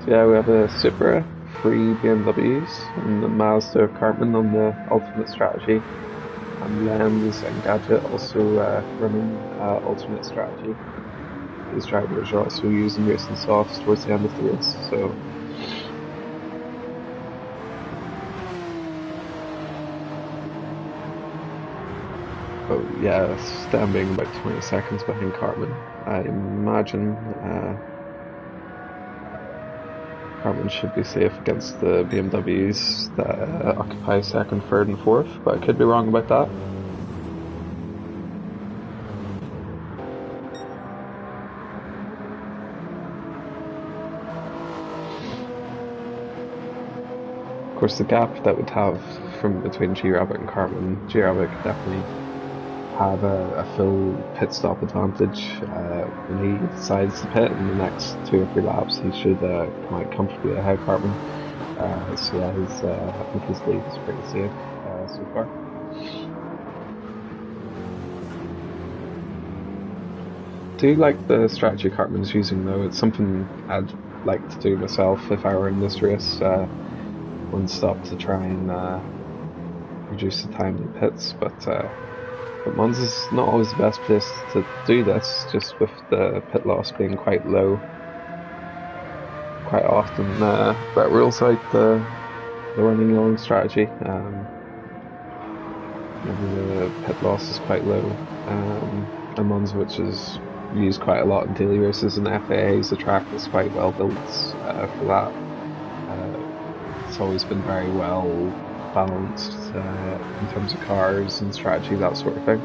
Yeah, we have a Supra, 3 BMWs, and the Mazda of Cartman on the alternate strategy, and Lens and Gadget also running alternate strategy. These drivers are also using racing softs towards the end of the race, so yeah, standing about 20 seconds behind Cartman. I imagine Cartman should be safe against the BMWs that occupy 2nd, 3rd and 4th, but I could be wrong about that. Of course, the gap that we'd have from between G-Rabbit and Cartman, G-Rabbit could definitely have a full pit stop advantage. When he decides to pit in the next 2 or 3 laps, he should come out comfortably ahead of Cartman. So yeah, I think his lead is pretty safe so far. Do you like the strategy Cartman's using though? It's something I'd like to do myself if I were in this race. One stop to try and reduce the time in pits, but Monza's not always the best place to do this, just with the pit loss being quite low. Quite often Brett rules out the running long strategy. The pit loss is quite low. And Monza, which is used quite a lot in daily races and FAAs, the track is quite well built for that. It's always been very well balanced in terms of cars and strategy, that sort of thing.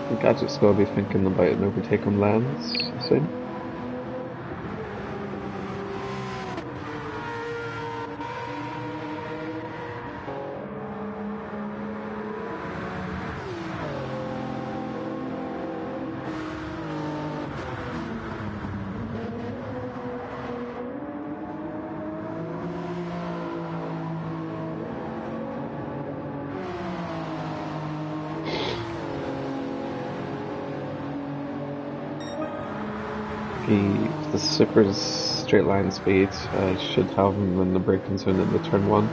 The Gadget's got to be thinking about an overtake on Lens soon. The Supra's straight line speed should have him in the braking zone in the turn 1.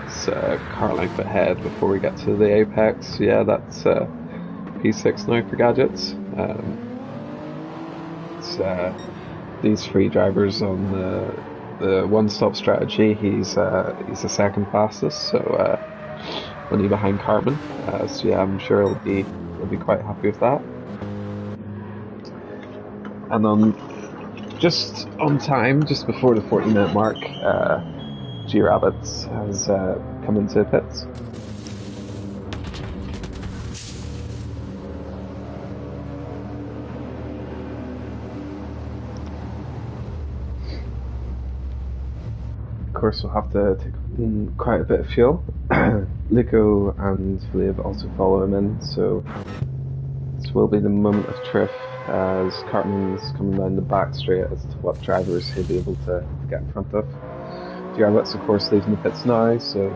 It's car length ahead before we get to the apex. Yeah, that's P6 now for Gadgets. It's these 3 drivers on the one-stop strategy. He's the 2nd fastest, so only behind Cartman. So yeah, I'm sure he'll be quite happy with that. And just on time, just before the 40-minute mark, G-Rabbit has come into pits. Of course, we'll have to take quite a bit of fuel. Lico and Flav also follow him in, so this will be the moment of truth as Cartman's coming down the back straight as to what drivers he'll be able to get in front of. G-Rabbit's of course leaving the pits now, so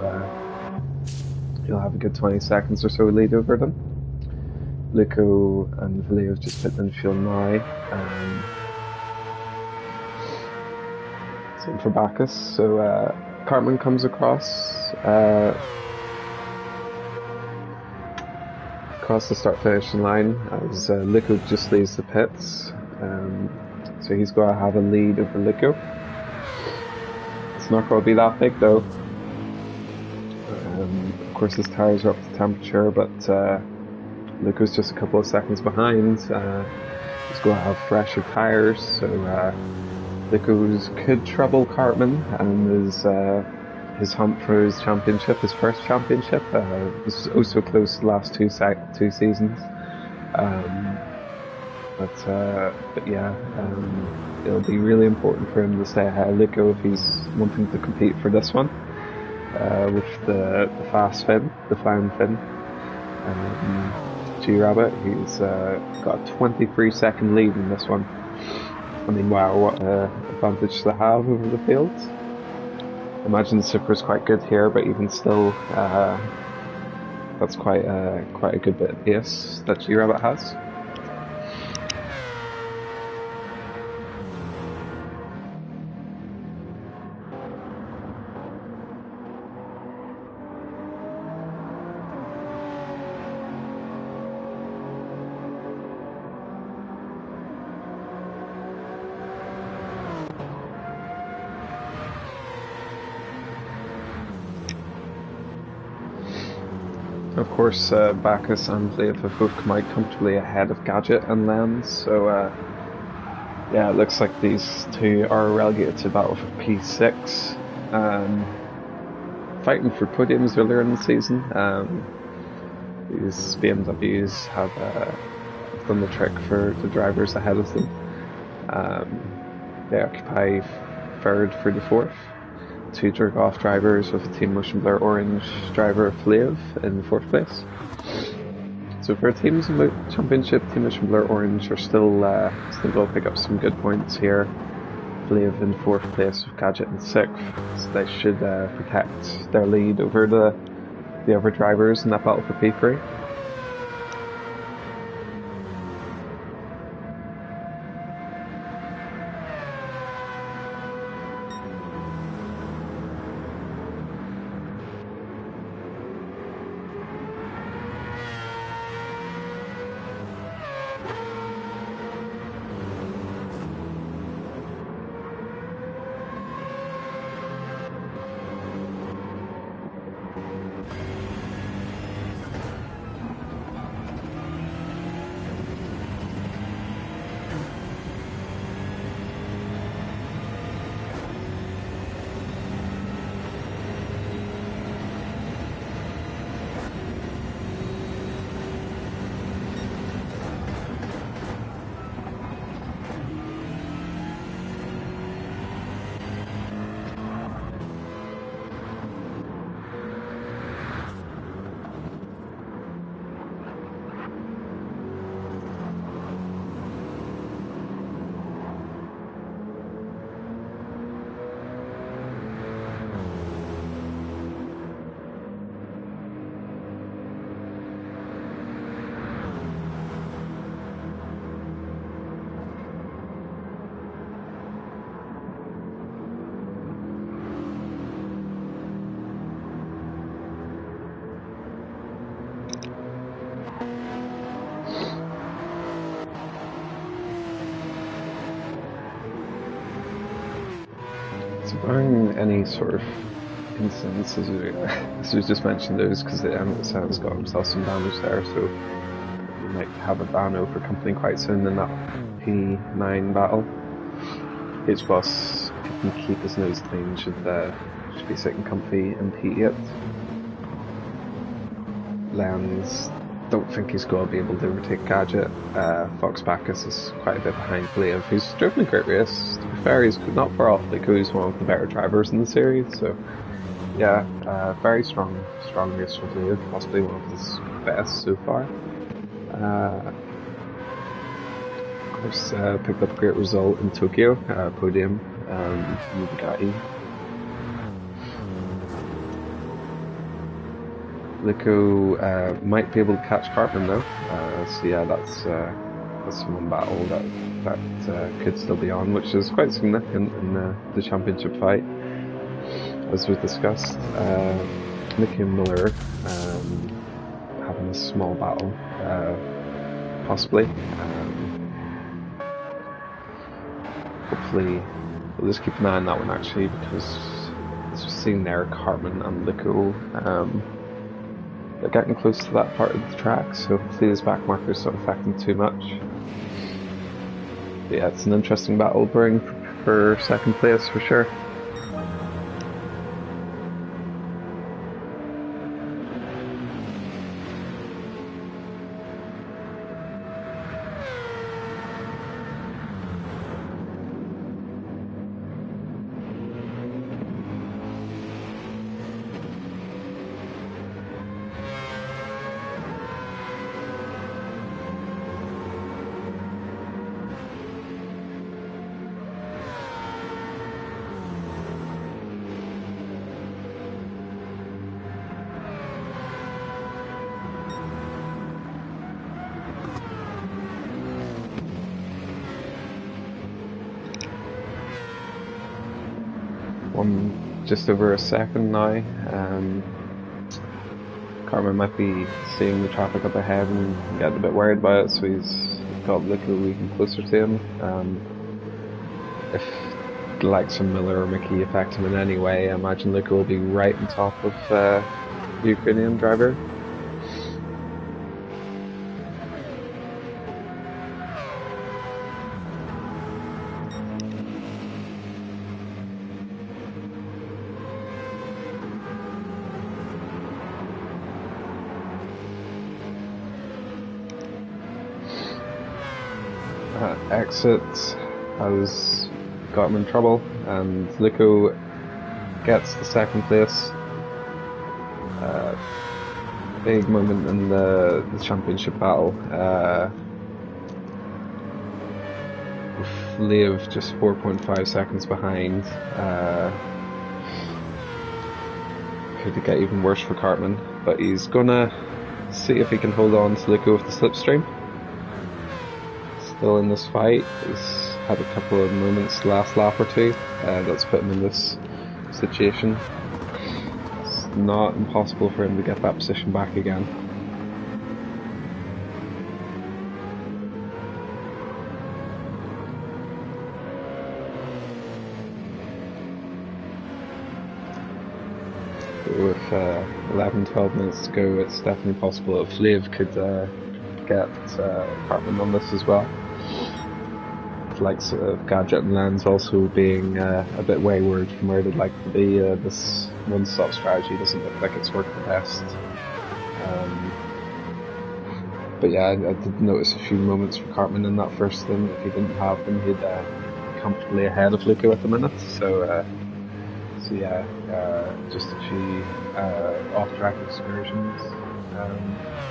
he'll have a good 20 seconds or so lead over them. Lico and Vallejo just put in fuel now. Same for Bacchus. So Cartman comes across the start-finishing line as Lico just leaves the pits. So he's going to have a lead over Lico. It's not going to be that big though. Of course his tyres are up to temperature, but Lico's just a couple of seconds behind. He's going to have fresher tyres, so Lico's could trouble Cartman, and his hunt for his championship, his first championship, was also close the last two seasons. But yeah, it'll be really important for him to stay ahead of Lico if he's wanting to compete for this one. With the fast fin, the flying fin. G-Rabbit, he's got a 23-second lead in this one. I mean, wow, what advantage to have over the field. I imagine the Super's quite good here, but even still, that's quite a good bit of pace that G-Rabbit has. Of course, Bacchus and Leif have both come out comfortably ahead of Gadget and Lens, so yeah, it looks like these two are relegated to battle for P6. Fighting for podiums earlier in the season. These BMWs have done the trick for the drivers ahead of them. They occupy third through the fourth. Two jerk-off drivers with Team Motion Blur Orange driver Flav in fourth place. So for a team's championship, Team Motion Blur Orange are still going to pick up some good points here. Flav in fourth place with Gadget in sixth, so they should protect their lead over the other drivers in that battle for P3. Barring any sort of incidents, as we just mentioned those, because Emmet got himself some damage there, so we might have a ban over company quite soon in that P9 battle. H-Boss can keep his nose clean, should be sitting comfy in P8. Lens, don't think he's going to be able to overtake Gadget. Fox Bacchus is quite a bit behind Flav, who's driven a great race. To be fair, he's not far off Lico, who's one of the better drivers in the series, so yeah, very strong race for Flav, possibly one of his best so far. Of course, picked up a great result in Tokyo, podium, in Bugatti. Lico might be able to catch Cartman though, so yeah, that's one battle that could still be on, which is quite significant in the championship fight, as we've discussed. Nicky and Miller having a small battle, possibly. Hopefully, we'll just keep an eye on that one actually, because as we've seen there, Cartman and Lico, they're getting close to that part of the track, so hopefully his back markers don't affect them too much. But yeah, it's an interesting battle brewing for second place for sure. Just over a second now. Cartman might be seeing the traffic up ahead and getting a bit worried about it, so he's got Lico even closer to him. If the likes of Miller or Mickey affect him in any way, I imagine Lico will be right on top of the Ukrainian driver. Exit has got him in trouble, and Lico gets the second place. Big moment in the championship battle. With Lev just 4.5 seconds behind. Could get even worse for Cartman, but he's gonna see if he can hold on to Lico with the slipstream. Still in this fight. He's had a couple of moments the last lap or two that's put him in this situation. It's not impossible for him to get that position back again. With 11-12 minutes to go, it's definitely possible if Lev could get Cartman on this as well. The likes of Gadget and Lens also being a bit wayward from where they'd like to be. This one-stop strategy doesn't look like it's worked the best. But yeah, I did notice a few moments for Cartman in that first stint. If he didn't have them, he'd be comfortably ahead of Lico at the minute. So yeah, just a few off-track excursions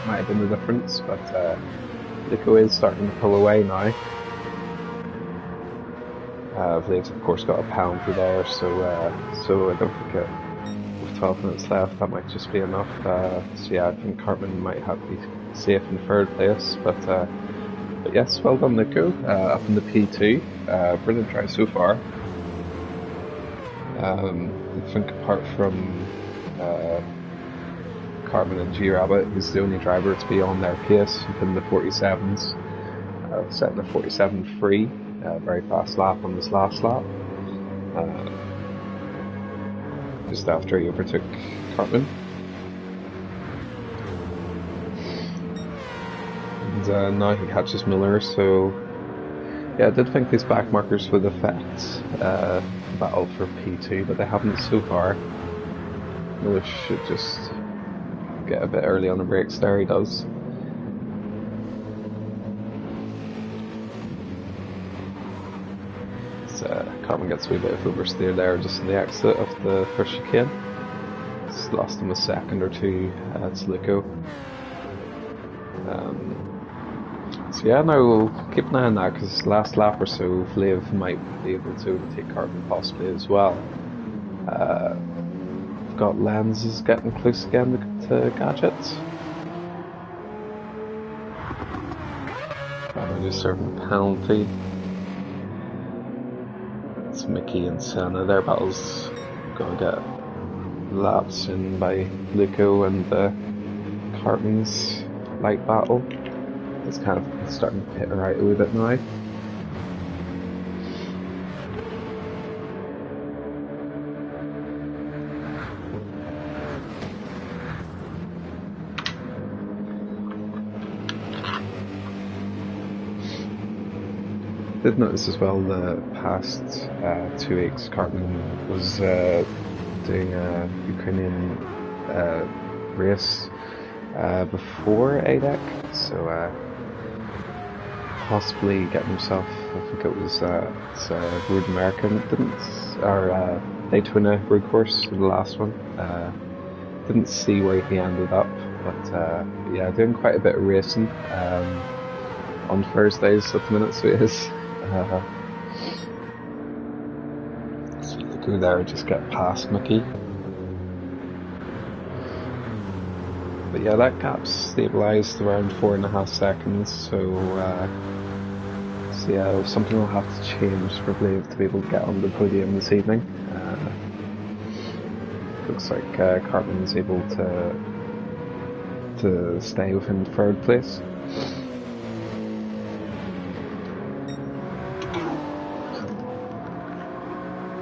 might have been the difference, but Lico is starting to pull away now. Vlav's of course got a penalty there, so I don't think with 12 minutes left that might just be enough. So yeah, I think Cartman might have to be safe in third place, but yes, well done Lico, up in the P2, brilliant drive so far. I think apart from Cartman and G-Rabbit, who's the only driver to be on their pace within the 47s, setting a 47.3. Very fast lap on this last lap, just after he overtook Cartman. And now he catches Miller, so yeah, I did think these back markers would affect the battle for P2, but they haven't so far. Miller should just get a bit early on the brakes there, he does. Cartman gets a wee bit of oversteer there just in the exit of the first chicane. Just lost him a second or two to Lico. So yeah, now we'll keep an eye on that, because last lap or so Vlav might be able to overtake Cartman possibly as well. If got lenses getting close again to gadgets. I'm just serving a penalty. It's Mickey and Senna. Their battle's gonna get lapped soon by Luco and Cartman's light battle. It's kind of starting to hit right a wee bit now. Did notice as well the past 2 weeks Cartman was doing a Ukrainian race before ADEC, so possibly getting himself, I think it was Road American, or Daytona road course, the last one. Didn't see where he ended up, but yeah, doing quite a bit of racing on Thursdays at the minute, so he is. So you go there, just get past Mickey. But yeah, that gap's stabilised around 4.5 seconds, so yeah, something will have to change for Blave to be able to get on the podium this evening. Looks like Cartman is able to stay within 3rd place.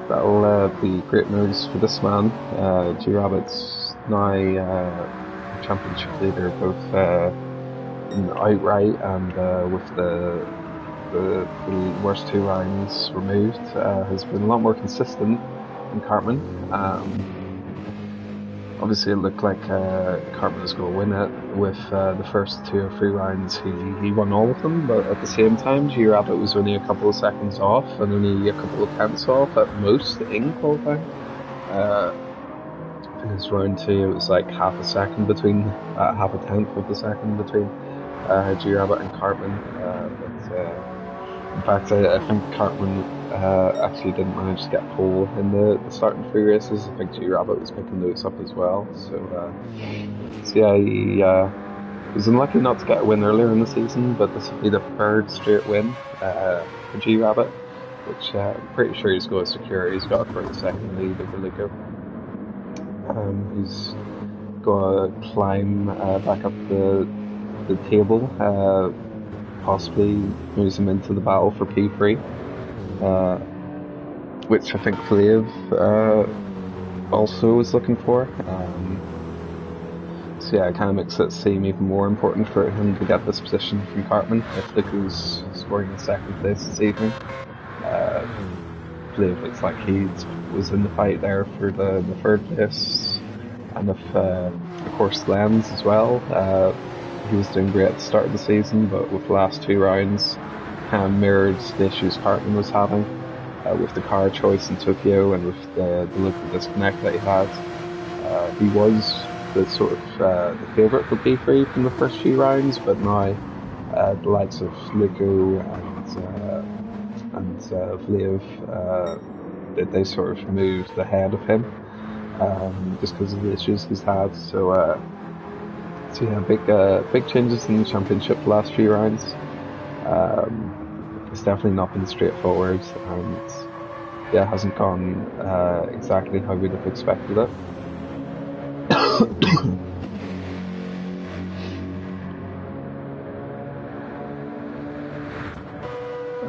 That'll be great news for this man. G-Rabbit's now championship leader, both in outright and with the worst 2 rounds removed. Has been a lot more consistent than Cartman. Obviously, it looked like Cartman was going to win it with the first 2 or 3 rounds. He won all of them, but at the same time, G-Rabbit was only a couple of seconds off and only a couple of tenths off at most in qualifying. I think it's round 2, it was like half a tenth of a second between G-Rabbit and Cartman. In fact, I think Cartman actually didn't manage to get pole in the starting 3 races. I think G-Rabbit was picking those up as well. So yeah, he was unlucky not to get a win earlier in the season, but this will be the 3rd straight win for G-Rabbit, which I'm pretty sure he's going to secure. He's got a 32nd lead over Luco. He's going to climb back up the table, possibly moves him into the battle for P3, which I think Flav also was looking for. So yeah, it kind of makes it seem even more important for him to get this position from Cartman if Luco's scoring in 2nd place this evening. Flav looks like he was in the fight there for the 3rd place, and if of course Lens as well. He was doing great at the start of the season, but with the last 2 rounds kind of mirrored the issues Cartman was having with the car choice in Tokyo and with the local disconnect that he had. He was the sort of the favourite for P3 from the first few rounds, but now the likes of Luco and Vlev, they sort of moved ahead of him just because of the issues he's had. So yeah, big changes in the championship the last few rounds. It's definitely not been straightforward, and yeah, it hasn't gone exactly how we'd have expected it.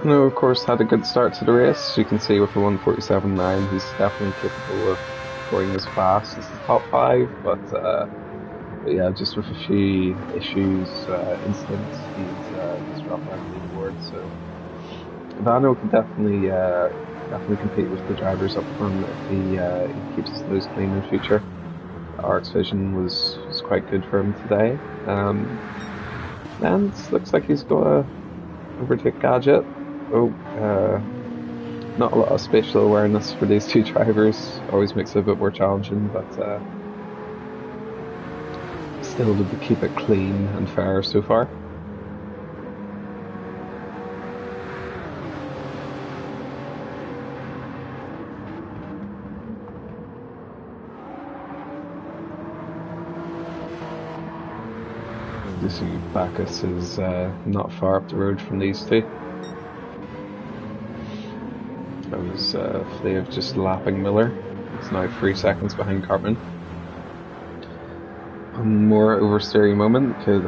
No, of course, had a good start to the race. You can see with the 1:47.9, he's definitely capable of going as fast as the top 5, but yeah, just with a few issues, incidents, he's dropped out of the leaderboard. So Vano can definitely compete with the drivers up front if he keeps his nose clean in future. RX Vision was quite good for him today, and looks like he's going to overtake Gadget. Not a lot of spatial awareness for these 2 drivers. Always makes it a bit more challenging, but still to keep it clean and fair so far. You see Bacchus is not far up the road from these two. That was Flav just lapping Miller. He's now 3 seconds behind Cartman. One more oversteering moment could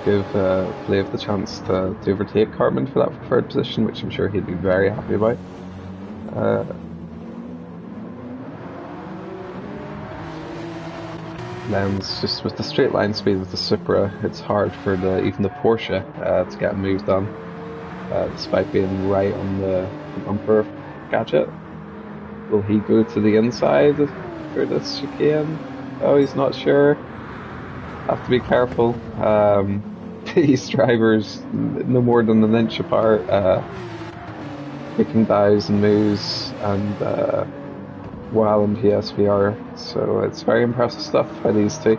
give Flav the chance to overtake Cartman for that preferred position, which I'm sure he'd be very happy about. Lenz, just with the straight line speed of the Supra, it's hard for even the Porsche to get moved on, despite being right on the bumper of Gadget. Will he go to the inside for this chicane? Oh, he's not sure. Have to be careful. These drivers, no more than an inch apart, picking dives and moves, and while in PSVR, so it's very impressive stuff by these two.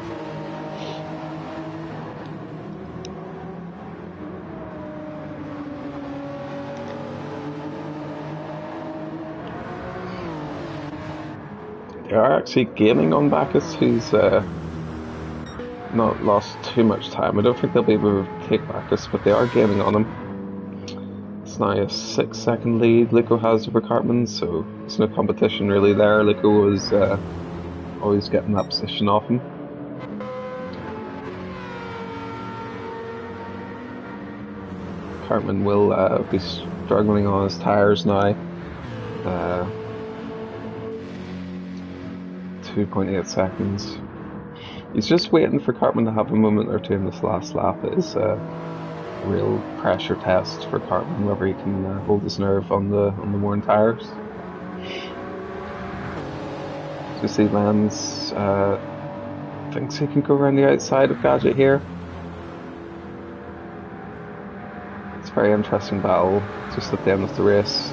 They are actually gaining on Bacchus, who's not lost too much time. I don't think they'll be able to take Bacchus, but they are gaining on him. It's now a 6-second lead Lico has over Cartman, so there's no competition really there. Lico was always getting that position off him. Cartman will be struggling on his tyres now. 2.8 seconds. He's just waiting for Cartman to have a moment or two in this last lap. It is a real pressure test for Cartman, whether he can hold his nerve on the worn tyres. So you see Lenz thinks he can go around the outside of Gadget here. It's a very interesting battle just at the end of the race.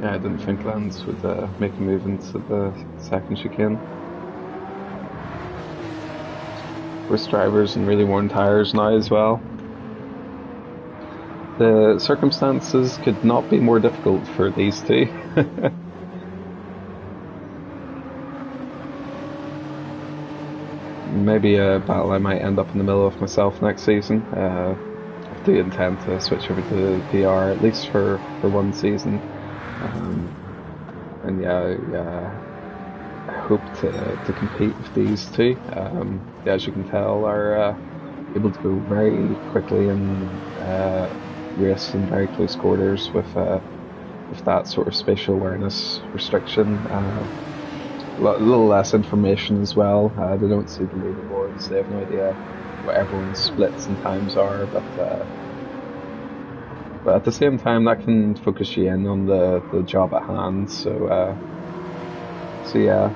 Yeah, I didn't think Lenz would make a move into the second chicane. Worst drivers and really worn tyres now as well. The circumstances could not be more difficult for these two. Maybe a battle I might end up in the middle of myself next season. I do intend to switch over to PR at least for one season. And yeah, I hope to compete with these two. As you can tell, are able to go very quickly and race in very close quarters with that sort of spatial awareness restriction. A little less information as well. They don't see the leaderboards. They have no idea what everyone's splits and times are, but at the same time, that can focus you in on the job at hand. So yeah,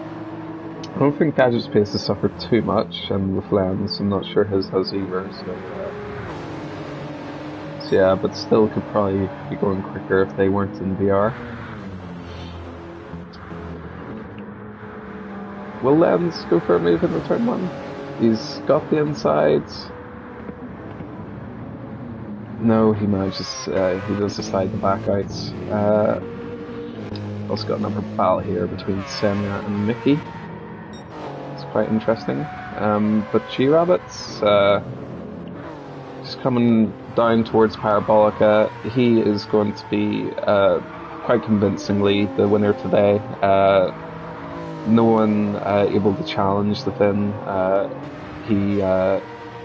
I don't think Gadget's pace has suffered too much, and with Lenz, I'm not sure his has either. So yeah, but still could probably be going quicker if they weren't in VR. Will Lenz go for a move in the turn one? He's got the insides. No, he manages, he does decide to back out. Also got another battle here between Semya and Mickey. It's quite interesting. But G-Rabbit's just coming down towards Parabolica. He is going to be quite convincingly the winner today. No one able to challenge the Finn.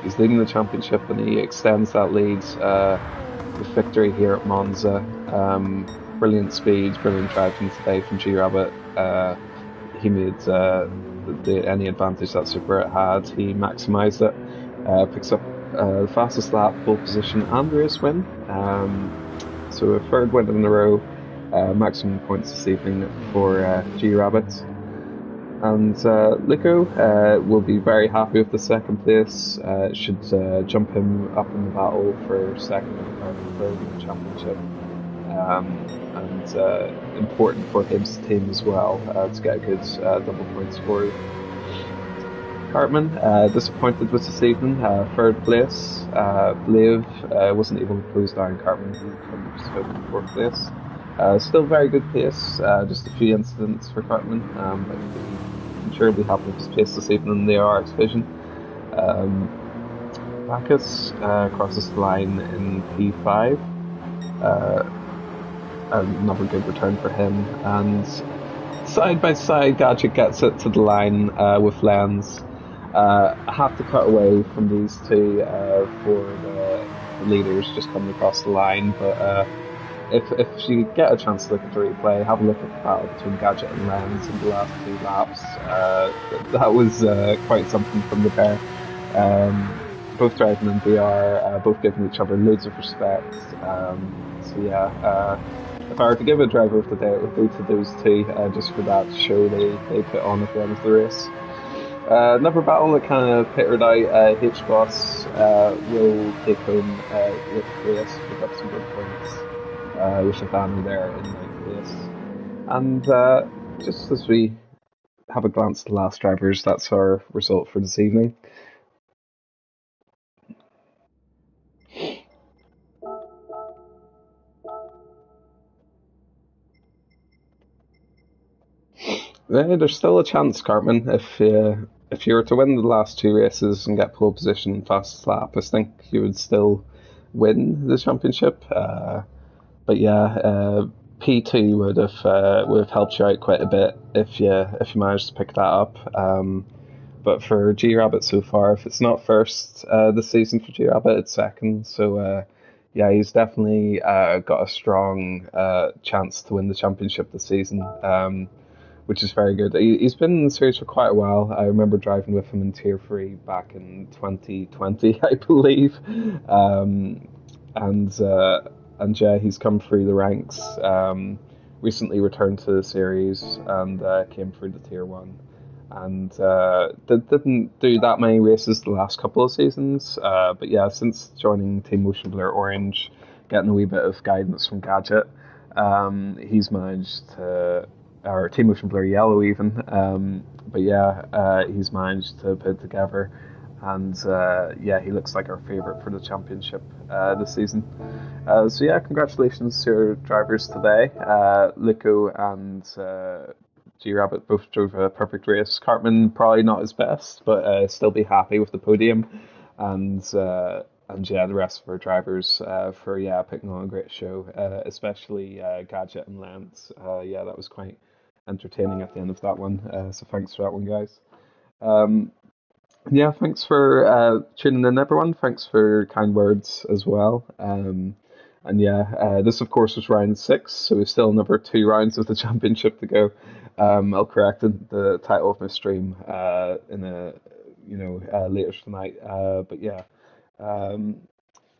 He's leading the championship and he extends that lead with victory here at Monza. Brilliant speed, brilliant driving today from G-Rabbit. He made any advantage that Supra had, he maximised it. Picks up the fastest lap, pole position and race win. So a third win in a row, maximum points this evening for G-Rabbit. And Lico will be very happy with the second place. It should jump him up in the battle for second or third in the championship. And important for his team as well to get a good double point score. Cartman, disappointed with this evening, third place. Blave wasn't able to close down Cartman, who comes home in fourth place. Still very good pace, just a few incidents for Cartman, but I'm sure he'll be happy with his pace this evening in the RX division. Um, Bacchus crosses the line in P5. Uh, Another good return for him, and side by side, Gadget gets it to the line with Lens. I have to cut away from these two for the leaders just coming across the line, but if you get a chance to look at the replay, have a look at the battle between Gadget and Lens in the last two laps. That was quite something from the pair. Both driving in VR, both giving each other loads of respect. So yeah, if I were to give a driver of the day, it would go to those two, just for that show they put on at the end of the race. Another battle that kind of petered out. H-Boss will take home with place, pick up some good points, with Shavano there in ninth place. And just as we have a glance at the last drivers, that's our result for this evening. There's still a chance, Cartman. If you were to win the last two races and get pole position and fastest lap, I think you would still win the championship. But yeah, P2 would have helped you out quite a bit if you managed to pick that up. But for G Rabbit so far, if it's not first this season for G Rabbit, it's second. So yeah, he's definitely got a strong chance to win the championship this season. Which is very good. He's been in the series for quite a while. I remember driving with him in Tier 3 back in 2020, I believe. And yeah, he's come through the ranks. Recently returned to the series and came through the Tier 1. And didn't do that many races the last couple of seasons. But yeah, since joining Team Motion Blur Orange, getting a wee bit of guidance from Gadget, he's managed to, or Team Motion Blur Yellow even. But yeah, he's managed to put it together, and yeah, he looks like our favourite for the championship this season. So yeah, congratulations to your drivers today. Lico and G Rabbit both drove a perfect race. Cartman probably not his best, but still be happy with the podium, and yeah, the rest of our drivers for putting on a great show, especially Gadget and Lance. Yeah, that was quite entertaining at the end of that one. So thanks for that one, guys. Yeah, thanks for tuning in, everyone. Thanks for kind words as well. And yeah, this of course was round 6, so we've still another 2 rounds of the championship to go. I'll correct the title of my stream in a later tonight. But yeah,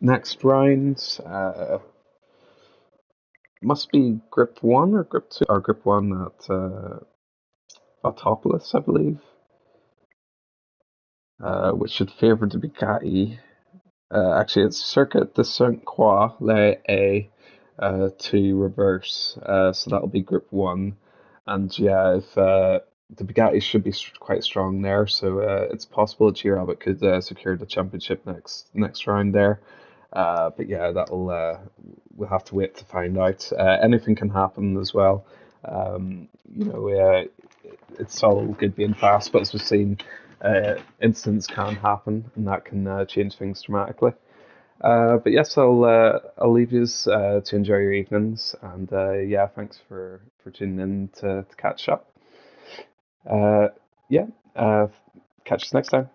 next round must be grip 1 or grip 2, or grip 1 at Autopolis, I believe, which should favour the Bugatti. Actually, it's Circuit de Saint-Croix, Le A, to reverse, so that'll be Group 1. And yeah, if the Bugatti should be quite strong there, so it's possible that G-Rabbit could secure the championship next round there. But yeah, we'll have to wait to find out. Anything can happen as well. It's all good being fast, but as we've seen, incidents can happen, and that can change things dramatically. But yes, I'll leave you to enjoy your evenings, and yeah, thanks for tuning in to catch up. Yeah, catch us next time.